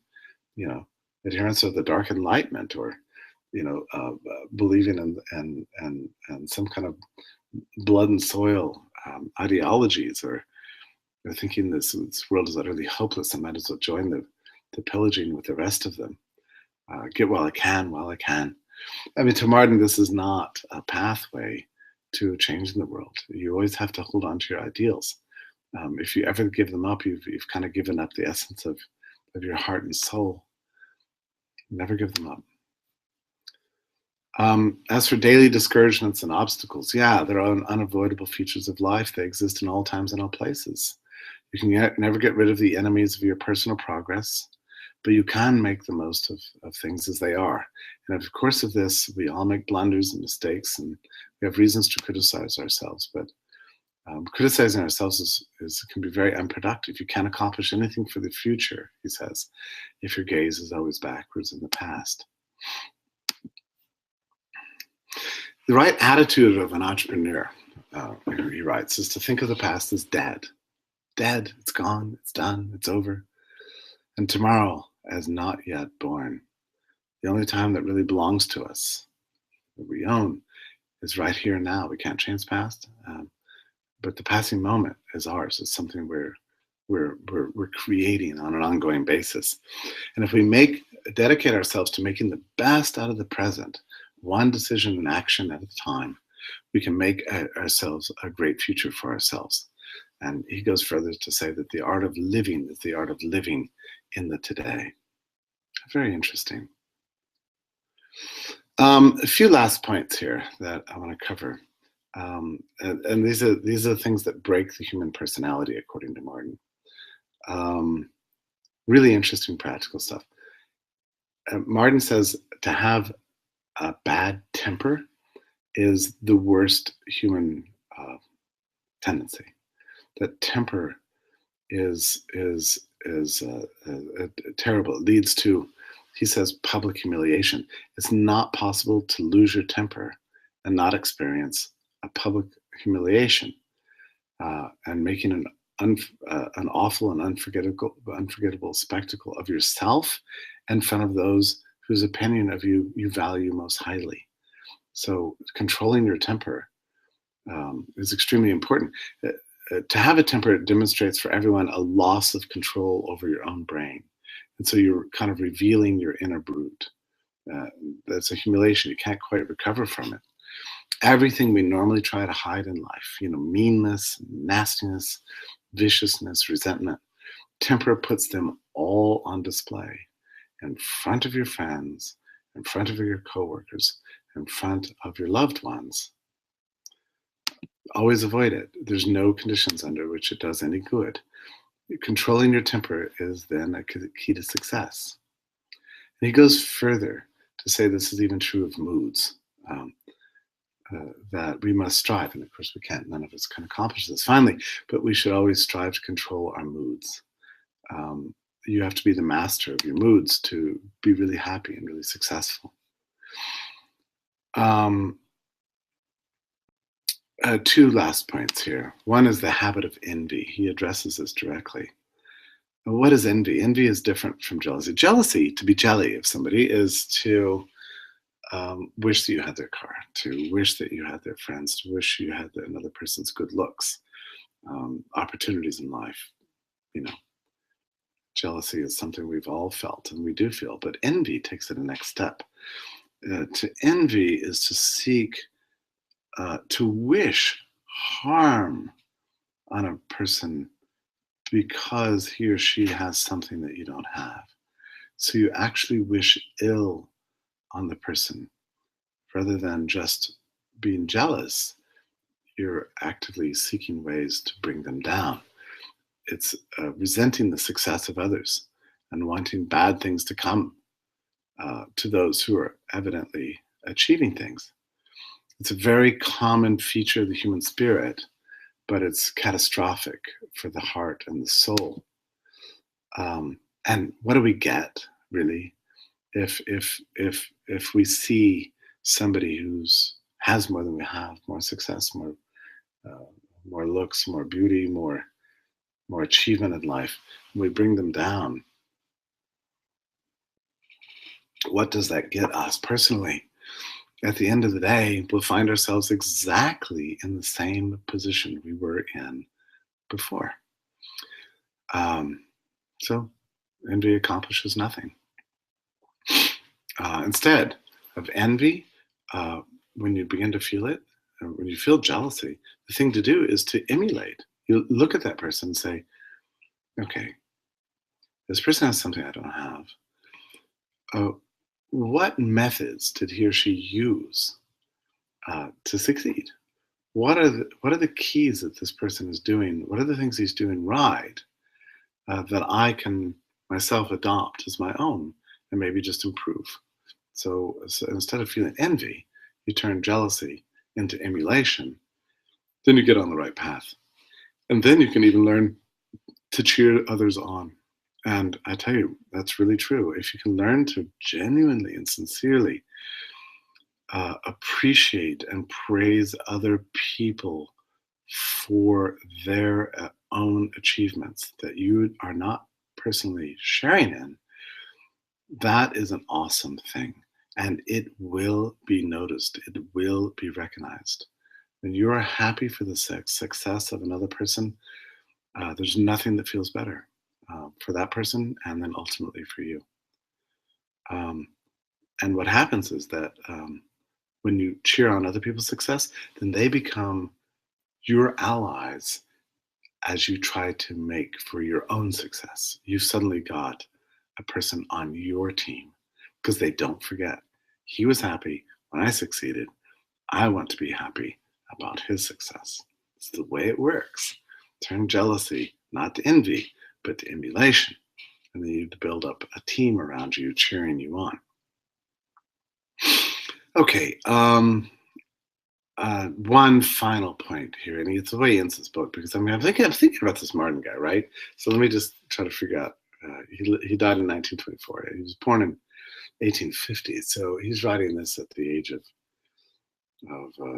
adherents of the Dark Enlightenment, or believing in some kind of blood and soil ideologies, or thinking this world is utterly hopeless. I might as well join the pillaging with the rest of them. Get while I can, while I can. I mean, to Martin, this is not a pathway to changing the world. You always have to hold on to your ideals. If you ever give them up, you've kind of given up the essence of your heart and soul. Never give them up. As for daily discouragements and obstacles, yeah, they're unavoidable features of life. They exist in all times and all places. You can never get rid of the enemies of your personal progress, but you can make the most of things as they are. And of course of this, we all make blunders and mistakes, and we have reasons to criticize ourselves. But criticizing ourselves can be very unproductive. You can't accomplish anything for the future, he says, if your gaze is always backwards in the past. The right attitude of an entrepreneur, he writes, is to think of the past as dead. Dead, it's gone, it's done, it's over. And tomorrow as not yet born. The only time that really belongs to us, that we own, is right here and now. We can't change the past, but the passing moment is ours. It's something we're creating on an ongoing basis. And if we dedicate ourselves to making the best out of the present, one decision and action at a time, we can make ourselves a great future for ourselves. And he goes further to say that the art of living is the art of living in the today. Very interesting. A few last points here that I want to cover. And these are things that break the human personality, according to Martin. Really interesting practical stuff. Martin says to have a bad temper is the worst human tendency. That temper is terrible. It leads to, he says, public humiliation. It's not possible to lose your temper and not experience a public humiliation and making an awful and unforgettable spectacle of yourself in front of those whose opinion of you value most highly. So controlling your temper is extremely important. To have a temper, it demonstrates for everyone a loss of control over your own brain. And so you're kind of revealing your inner brute. That's a humiliation. You can't quite recover from it. Everything we normally try to hide in life, meanness, nastiness, viciousness, resentment, temper puts them all on display in front of your friends, in front of your coworkers, in front of your loved ones. Always avoid it. There's no conditions under which it does any good. Controlling your temper is then a key to success. And he goes further to say this is even true of moods, um, that we must strive, and of course we can't. None of us can accomplish this finally, but we should always strive to control our moods. Um, you have to be the master of your moods to be really happy and really successful. Um, Two last points here. One is the habit of envy. He addresses this directly. What is envy? Envy is different from jealousy. Jealousy, to be jelly of somebody, is to wish that you had their car, to wish that you had their friends, to wish you had another person's good looks, opportunities in life. You know, jealousy is something we've all felt and we do feel, but envy takes it a next step. To envy is to seek, to wish harm on a person because he or she has something that you don't have. So you actually wish ill on the person rather than just being jealous. You're actively seeking ways to bring them down. It's resenting the success of others and wanting bad things to come to those who are evidently achieving things. It's a very common feature of the human spirit, but it's catastrophic for the heart and the soul. And what do we get really if we see somebody who's has more than we have, more success, uh, more looks, more beauty, more achievement in life, and we bring them down? What does that get us personally? At the end of the day, we'll find ourselves exactly in the same position we were in before. Um, so envy accomplishes nothing. Instead of envy, uh, when you begin to feel it, when you feel jealousy, the thing to do is to emulate. You look at that person and say, okay, this person has something I don't have. Uh, what methods did he or she use to succeed? What are the keys that this person is doing? What are the things he's doing right that I can myself adopt as my own and maybe just improve? So instead of feeling envy, you turn jealousy into emulation. Then you get on the right path. And then you can even learn to cheer others on. And I tell you, that's really true. If you can learn to genuinely and sincerely appreciate and praise other people for their own achievements that you are not personally sharing in, that is an awesome thing. And it will be noticed, it will be recognized. When you are happy for the success of another person, there's nothing that feels better for that person and then ultimately for you. Um, and what happens is that when you cheer on other people's success, then they become your allies as you try to make for your own success. You've suddenly got a person on your team because they don't forget. He was happy when I succeeded. I want to be happy about his success. It's the way it works. Turn jealousy not to envy, but to emulation. And then you build up a team around you cheering you on. Okay, one final point here, and it's the way he ends his book because I'm thinking about this Martin guy, right? So let me just try to figure out. He died in 1924. He was born in 1850, so he's writing this at the age of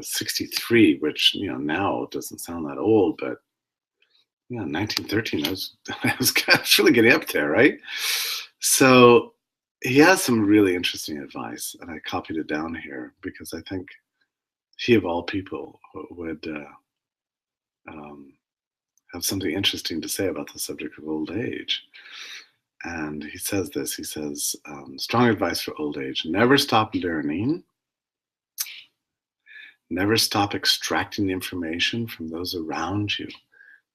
63, which now doesn't sound that old, but 1913, I was really getting up there, right? So he has some really interesting advice, and I copied it down here because I think he of all people would um, have something interesting to say about the subject of old age. And he says this. He says, strong advice for old age: never stop learning. Never stop extracting information from those around you.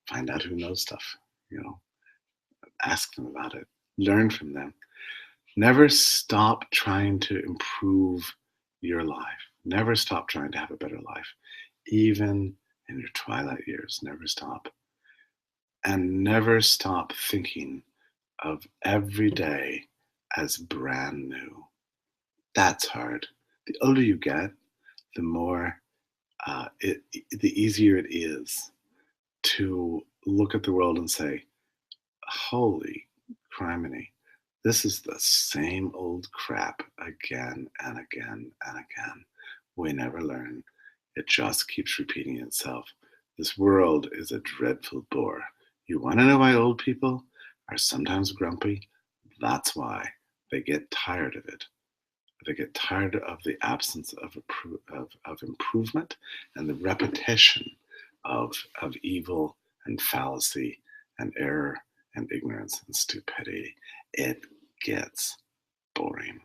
Find out who knows stuff. You know, ask them about it. Learn from them. Never stop trying to improve your life. Never stop trying to have a better life. Even in your twilight years, never stop. and never stop thinking of every day as brand new. That's hard. The older you get, the more the easier it is to look at the world and say, holy criminy, this is the same old crap again and again and again. We never learn. It just keeps repeating itself. This world is a dreadful bore. You want to know why old people are sometimes grumpy? That's why they get tired of it. They get tired of the absence of improvement and the repetition of evil and fallacy and error and ignorance and stupidity. It gets boring.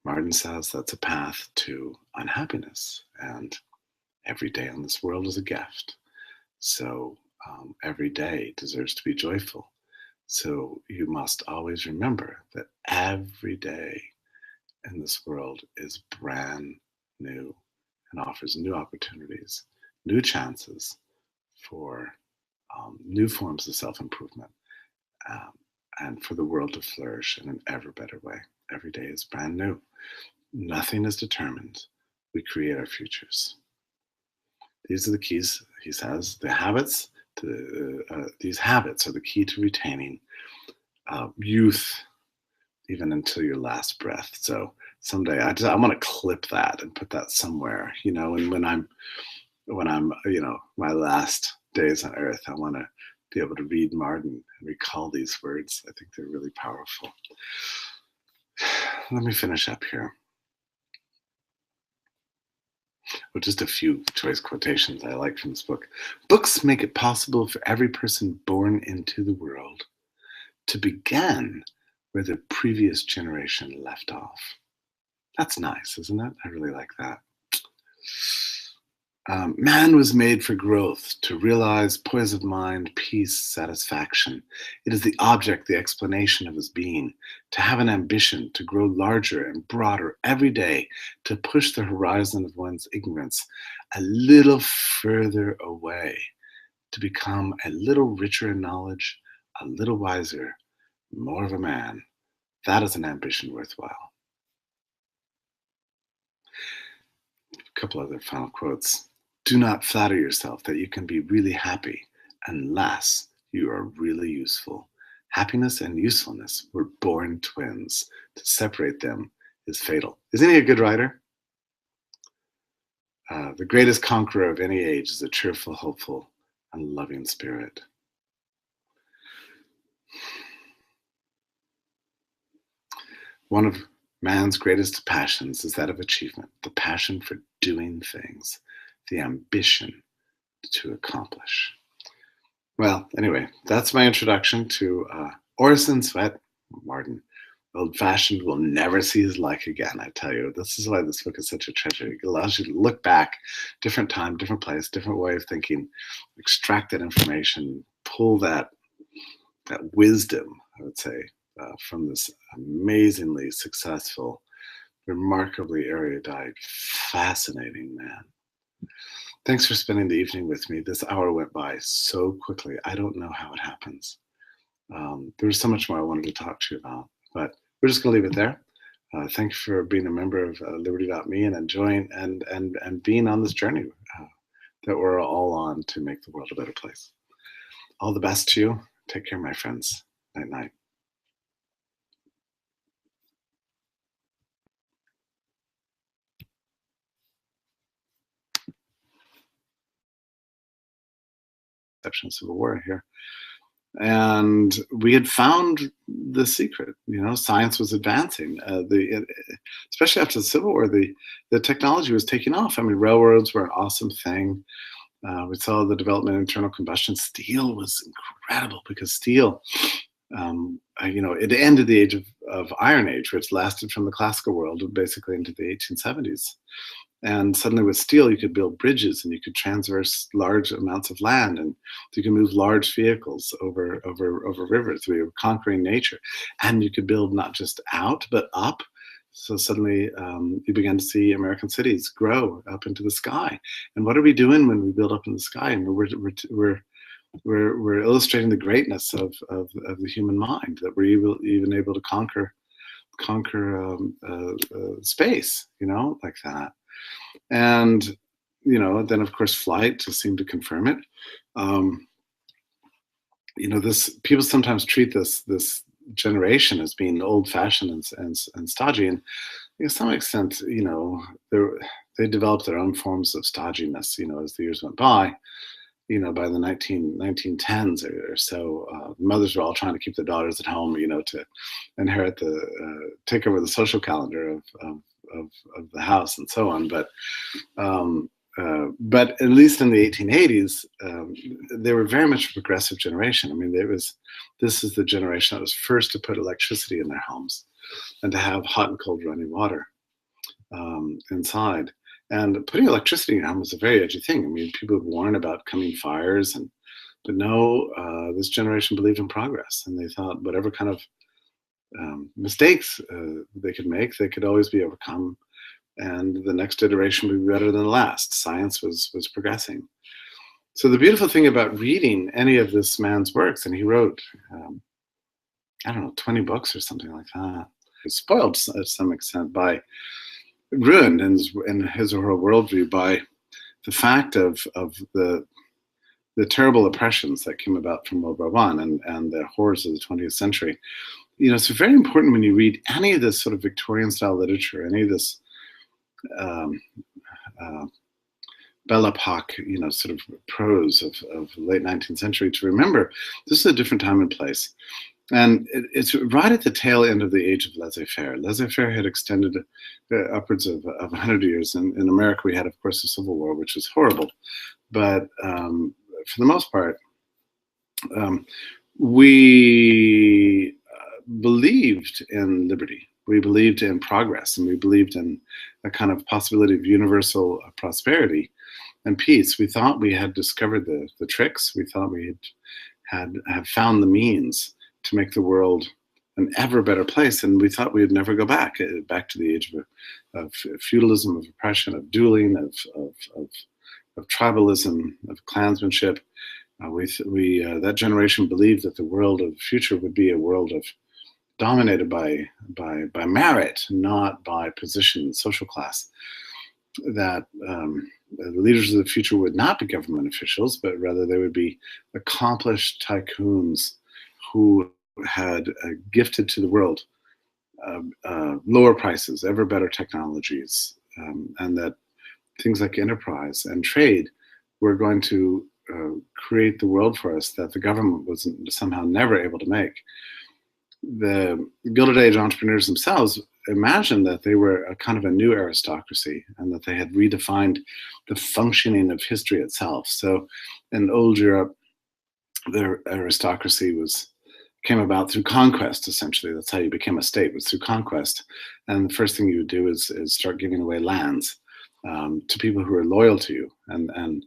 Martin says that's a path to unhappiness, and every day on this world is a gift. So every day deserves to be joyful. So you must always remember that every day in this world is brand new and offers new opportunities, new chances for new forms of self-improvement, um, and for the world to flourish in an ever better way. Every day is brand new. Nothing is determined. We create our futures. These are the keys, he says. These habits are the key to retaining youth even until your last breath. So someday I want to clip that and put that somewhere, and when I'm my last days on earth, I want to be able to read Martin and recall these words. I think they're really powerful. Let me finish up here with just a few choice quotations I like from this book. Books make it possible for every person born into the world to begin where the previous generation left off. That's nice, isn't it? I really like that. Man was made for growth, to realize poise of mind, peace, satisfaction. It is the object, the explanation of his being, to have an ambition, to grow larger and broader every day, to push the horizon of one's ignorance a little further away, to become a little richer in knowledge, a little wiser, more of a man. That is an ambition worthwhile. A couple other final quotes. Do not flatter yourself that you can be really happy unless you are really useful. Happiness and usefulness were born twins. To separate them is fatal. Isn't he a good writer? The greatest conqueror of any age is a cheerful, hopeful, and loving spirit. One of man's greatest passions is that of achievement, the passion for doing things, the ambition to accomplish. Well, anyway, that's my introduction to Orison Swett, Martin. Old-fashioned will never see his like again, I tell you. This is why this book is such a treasure. It allows you to look back, different time, different place, different way of thinking, extract that information, pull that wisdom, I would say, from this amazingly successful, remarkably erudite, fascinating man. Thanks for spending the evening with me. This hour went by so quickly. I don't know how it happens. There's so much more I wanted to talk to you about, but we're just going to leave it there. Thank you for being a member of Liberty.me and enjoying and being on this journey that we're all on to make the world a better place. All the best to you. Take care, my friends. Night, night. Exception of Civil War here. And we had found the secret. Science was advancing. Especially after the Civil War, the technology was taking off. I mean, railroads were an awesome thing. We saw the development of internal combustion. Steel was incredible because steel, it ended the age of Iron Age, which lasted from the classical world basically into the 1870s. And suddenly with steel, you could build bridges and you could transverse large amounts of land and you could move large vehicles over rivers. We were conquering nature. And you could build not just out, but up. So suddenly you began to see American cities grow up into the sky. And what are we doing when we build up in the sky? And we're we're illustrating the greatness of the human mind, that we're even able to conquer space, like that. And then of course flight just seemed to confirm it. Um, this people sometimes treat this generation as being old-fashioned and stodgy, and to some extent, they developed their own forms of stodginess, as the years went by. By the 1910s or so, mothers were all trying to keep their daughters at home, to inherit take over the social calendar of the house and so on. But at least in the 1880s, they were very much a progressive generation. I mean, this is the generation that was first to put electricity in their homes and to have hot and cold running water inside. And putting electricity in your home was a very edgy thing. I mean, people would warn about coming fires, but no, this generation believed in progress, and they thought whatever kind of mistakes they could make, they could always be overcome, and the next iteration would be better than the last. Science was progressing. So the beautiful thing about reading any of this man's works, and he wrote, I don't know, 20 books or something like that. He's spoiled to some extent ruined in his or her worldview by the fact of the terrible oppressions that came about from World War I and the horrors of the 20th century. It's very important when you read any of this sort of Victorian style literature, any of this Belle Epoque, sort of prose of late 19th century, to remember this is a different time and place. And it's right at the tail end of the age of laissez-faire. Laissez-faire had extended upwards of 100 years. In America, we had, of course, the Civil War, which was horrible. But for the most part, we believed in liberty. We believed in progress, and we believed in a kind of possibility of universal prosperity and peace. We thought we had discovered the tricks. We thought we had found the means to make the world an ever better place, and we thought we would never go back to the age of feudalism, of oppression, of dueling, of tribalism, of clansmanship. That generation believed that the world of the future would be a world dominated by merit, not by position and social class. That the leaders of the future would not be government officials, but rather they would be accomplished tycoons who had gifted to the world lower prices, ever better technologies, and that things like enterprise and trade were going to create the world for us that the government was somehow never able to make. The Gilded Age entrepreneurs themselves imagined that they were a kind of a new aristocracy, and that they had redefined the functioning of history itself. So in old Europe, the aristocracy came about through conquest, essentially. That's how you became a state, was through conquest. And the first thing you would do is start giving away lands to people who are loyal to you. And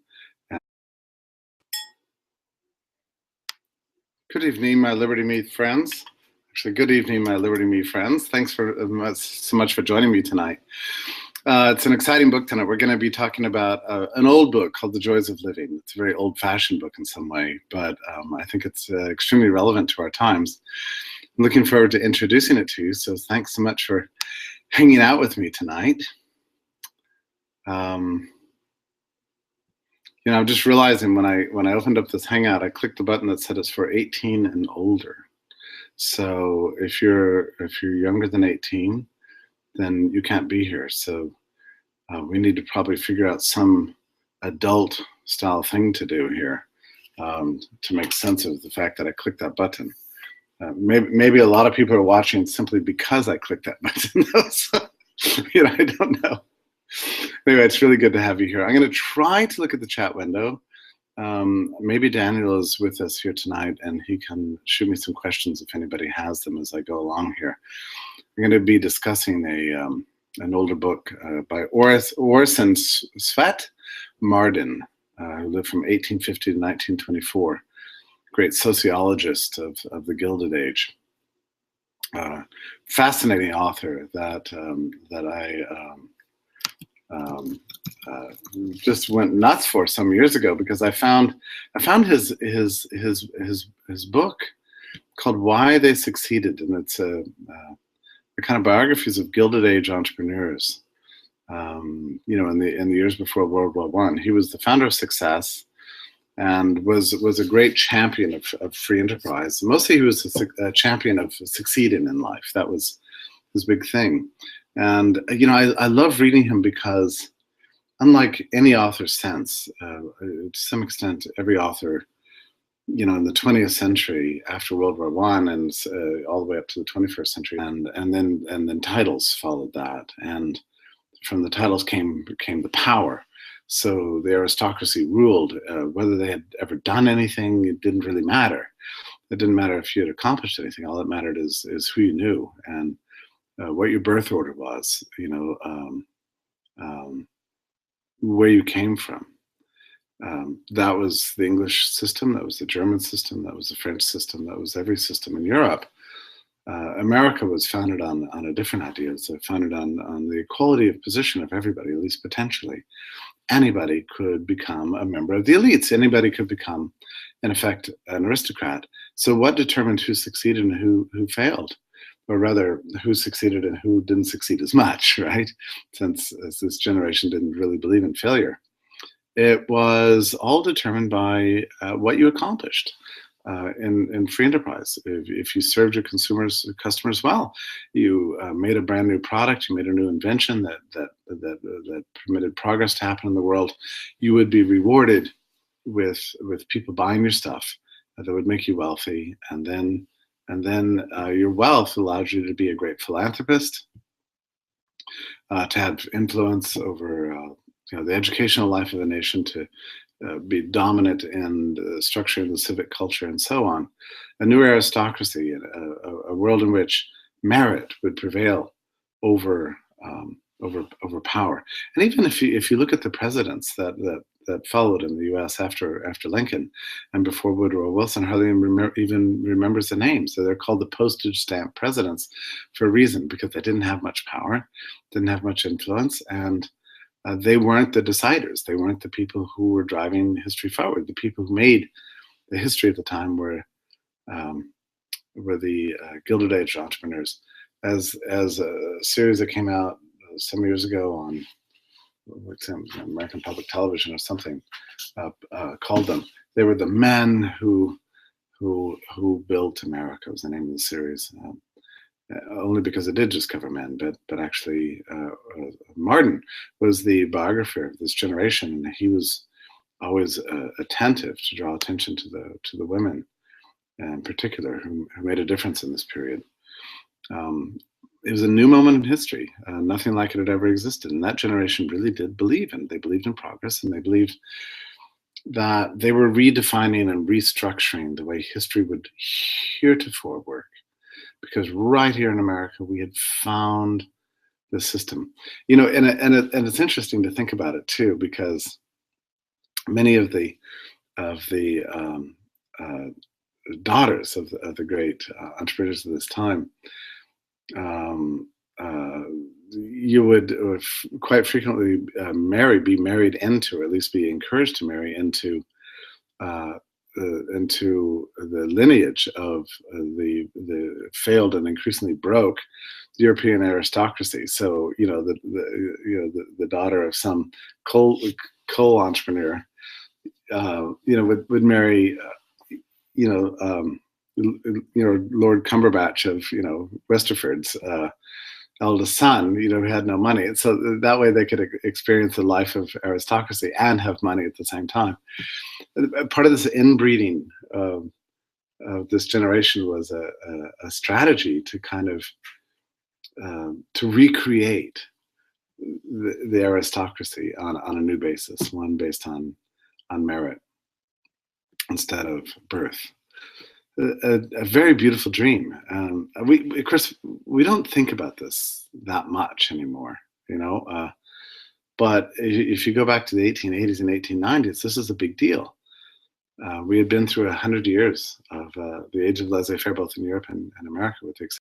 good evening, my Liberty Me friends. Actually, good evening, my Liberty Me friends. Thanks so much for joining me tonight. It's an exciting book tonight. We're going to be talking about an old book called The Joys of Living. It's a very old-fashioned book in some way, but I think it's extremely relevant to our times. I'm looking forward to introducing it to you, so thanks so much for hanging out with me tonight. I'm just realizing when I opened up this Hangout, I clicked the button that said it's for 18 and older. So if you're younger than 18, then you can't be here. So we need to probably figure out some adult style thing to do here to make sense of the fact that I clicked that button. Maybe a lot of people are watching simply because I clicked that button. So, I don't know. Anyway, it's really good to have you here. I'm going to try to look at the chat window. Maybe Daniel is with us here tonight, and he can shoot me some questions if anybody has them as I go along here. We're going to be discussing an older book by Orson Swett Marden, who lived from 1850 to 1924. Great sociologist of the Gilded Age. Fascinating author that I just went nuts for some years ago, because I found his book called Why They Succeeded, and it's a kind of biographies of Gilded Age entrepreneurs. In the years before World War One, he was the founder of Success, and was a great champion of free enterprise. Mostly, he was a champion of succeeding in life. That was his big thing. And I love reading him because, unlike any author since, to some extent, every author, in the 20th century, after World War One, and all the way up to the 21st century, and then titles followed that, and from the titles came the power. So the aristocracy ruled. Whether they had ever done anything, it didn't really matter. It didn't matter if you had accomplished anything. All that mattered is who you knew, and what your birth order was. Where you came from. That was the English system. That was the German system. That was the French system. That was every system in Europe. America was founded on a different idea. It's founded on the equality of position of everybody, at least potentially. Anybody could become a member of the elites. Anybody could become, in effect, an aristocrat. So what determined who succeeded and who failed? Or rather, who succeeded and who didn't succeed as much, right? Since this generation didn't really believe in failure. It was all determined by what you accomplished in free enterprise. If you served your customers well, you made a brand new product, you made a new invention that permitted progress to happen in the world, you would be rewarded with people buying your stuff that would make you wealthy, and then your wealth allowed you to be a great philanthropist, to have influence over the educational life of the nation, to be dominant in structuring the civic culture, and so on. A new aristocracy, a world in which merit would prevail over power. And even if you look at the presidents that followed in the U.S. after Lincoln and before Woodrow Wilson, hardly even remembers the names. So they're called the postage stamp presidents for a reason, because they didn't have much power, didn't have much influence, and they weren't the deciders. They weren't the people who were driving history forward. The people who made the history at the time were the Gilded Age entrepreneurs. As a series that came out some years ago on American Public Television or something called them, they were the men who built America, was the name of the series. Only because it did just cover men, but actually Martin was the biographer of this generation, and he was always attentive to draw attention to the women in particular who made a difference in this period. It was a new moment in history. Nothing like it had ever existed, and that generation really did believe they believed in progress, and they believed that they were redefining and restructuring the way history would heretofore work. Because right here in America, we had found the system, and it's interesting to think about it too, because many of the daughters of the great entrepreneurs of this time, you would quite frequently be married into, or at least be encouraged to marry into the lineage of the failed and increasingly broke European aristocracy. So the daughter of some coal entrepreneur, would marry Lord Cumberbatch of Westerford's eldest son, who had no money. And so that way they could experience the life of aristocracy and have money at the same time. Part of this inbreeding of this generation was a strategy to kind of to recreate the aristocracy on a new basis, one based on merit instead of birth. A very beautiful dream. Of course, we don't think about this that much anymore, but if you go back to the 1880s and 1890s, this is a big deal. We had been through 100 years of the age of laissez-faire, both in Europe and America, with the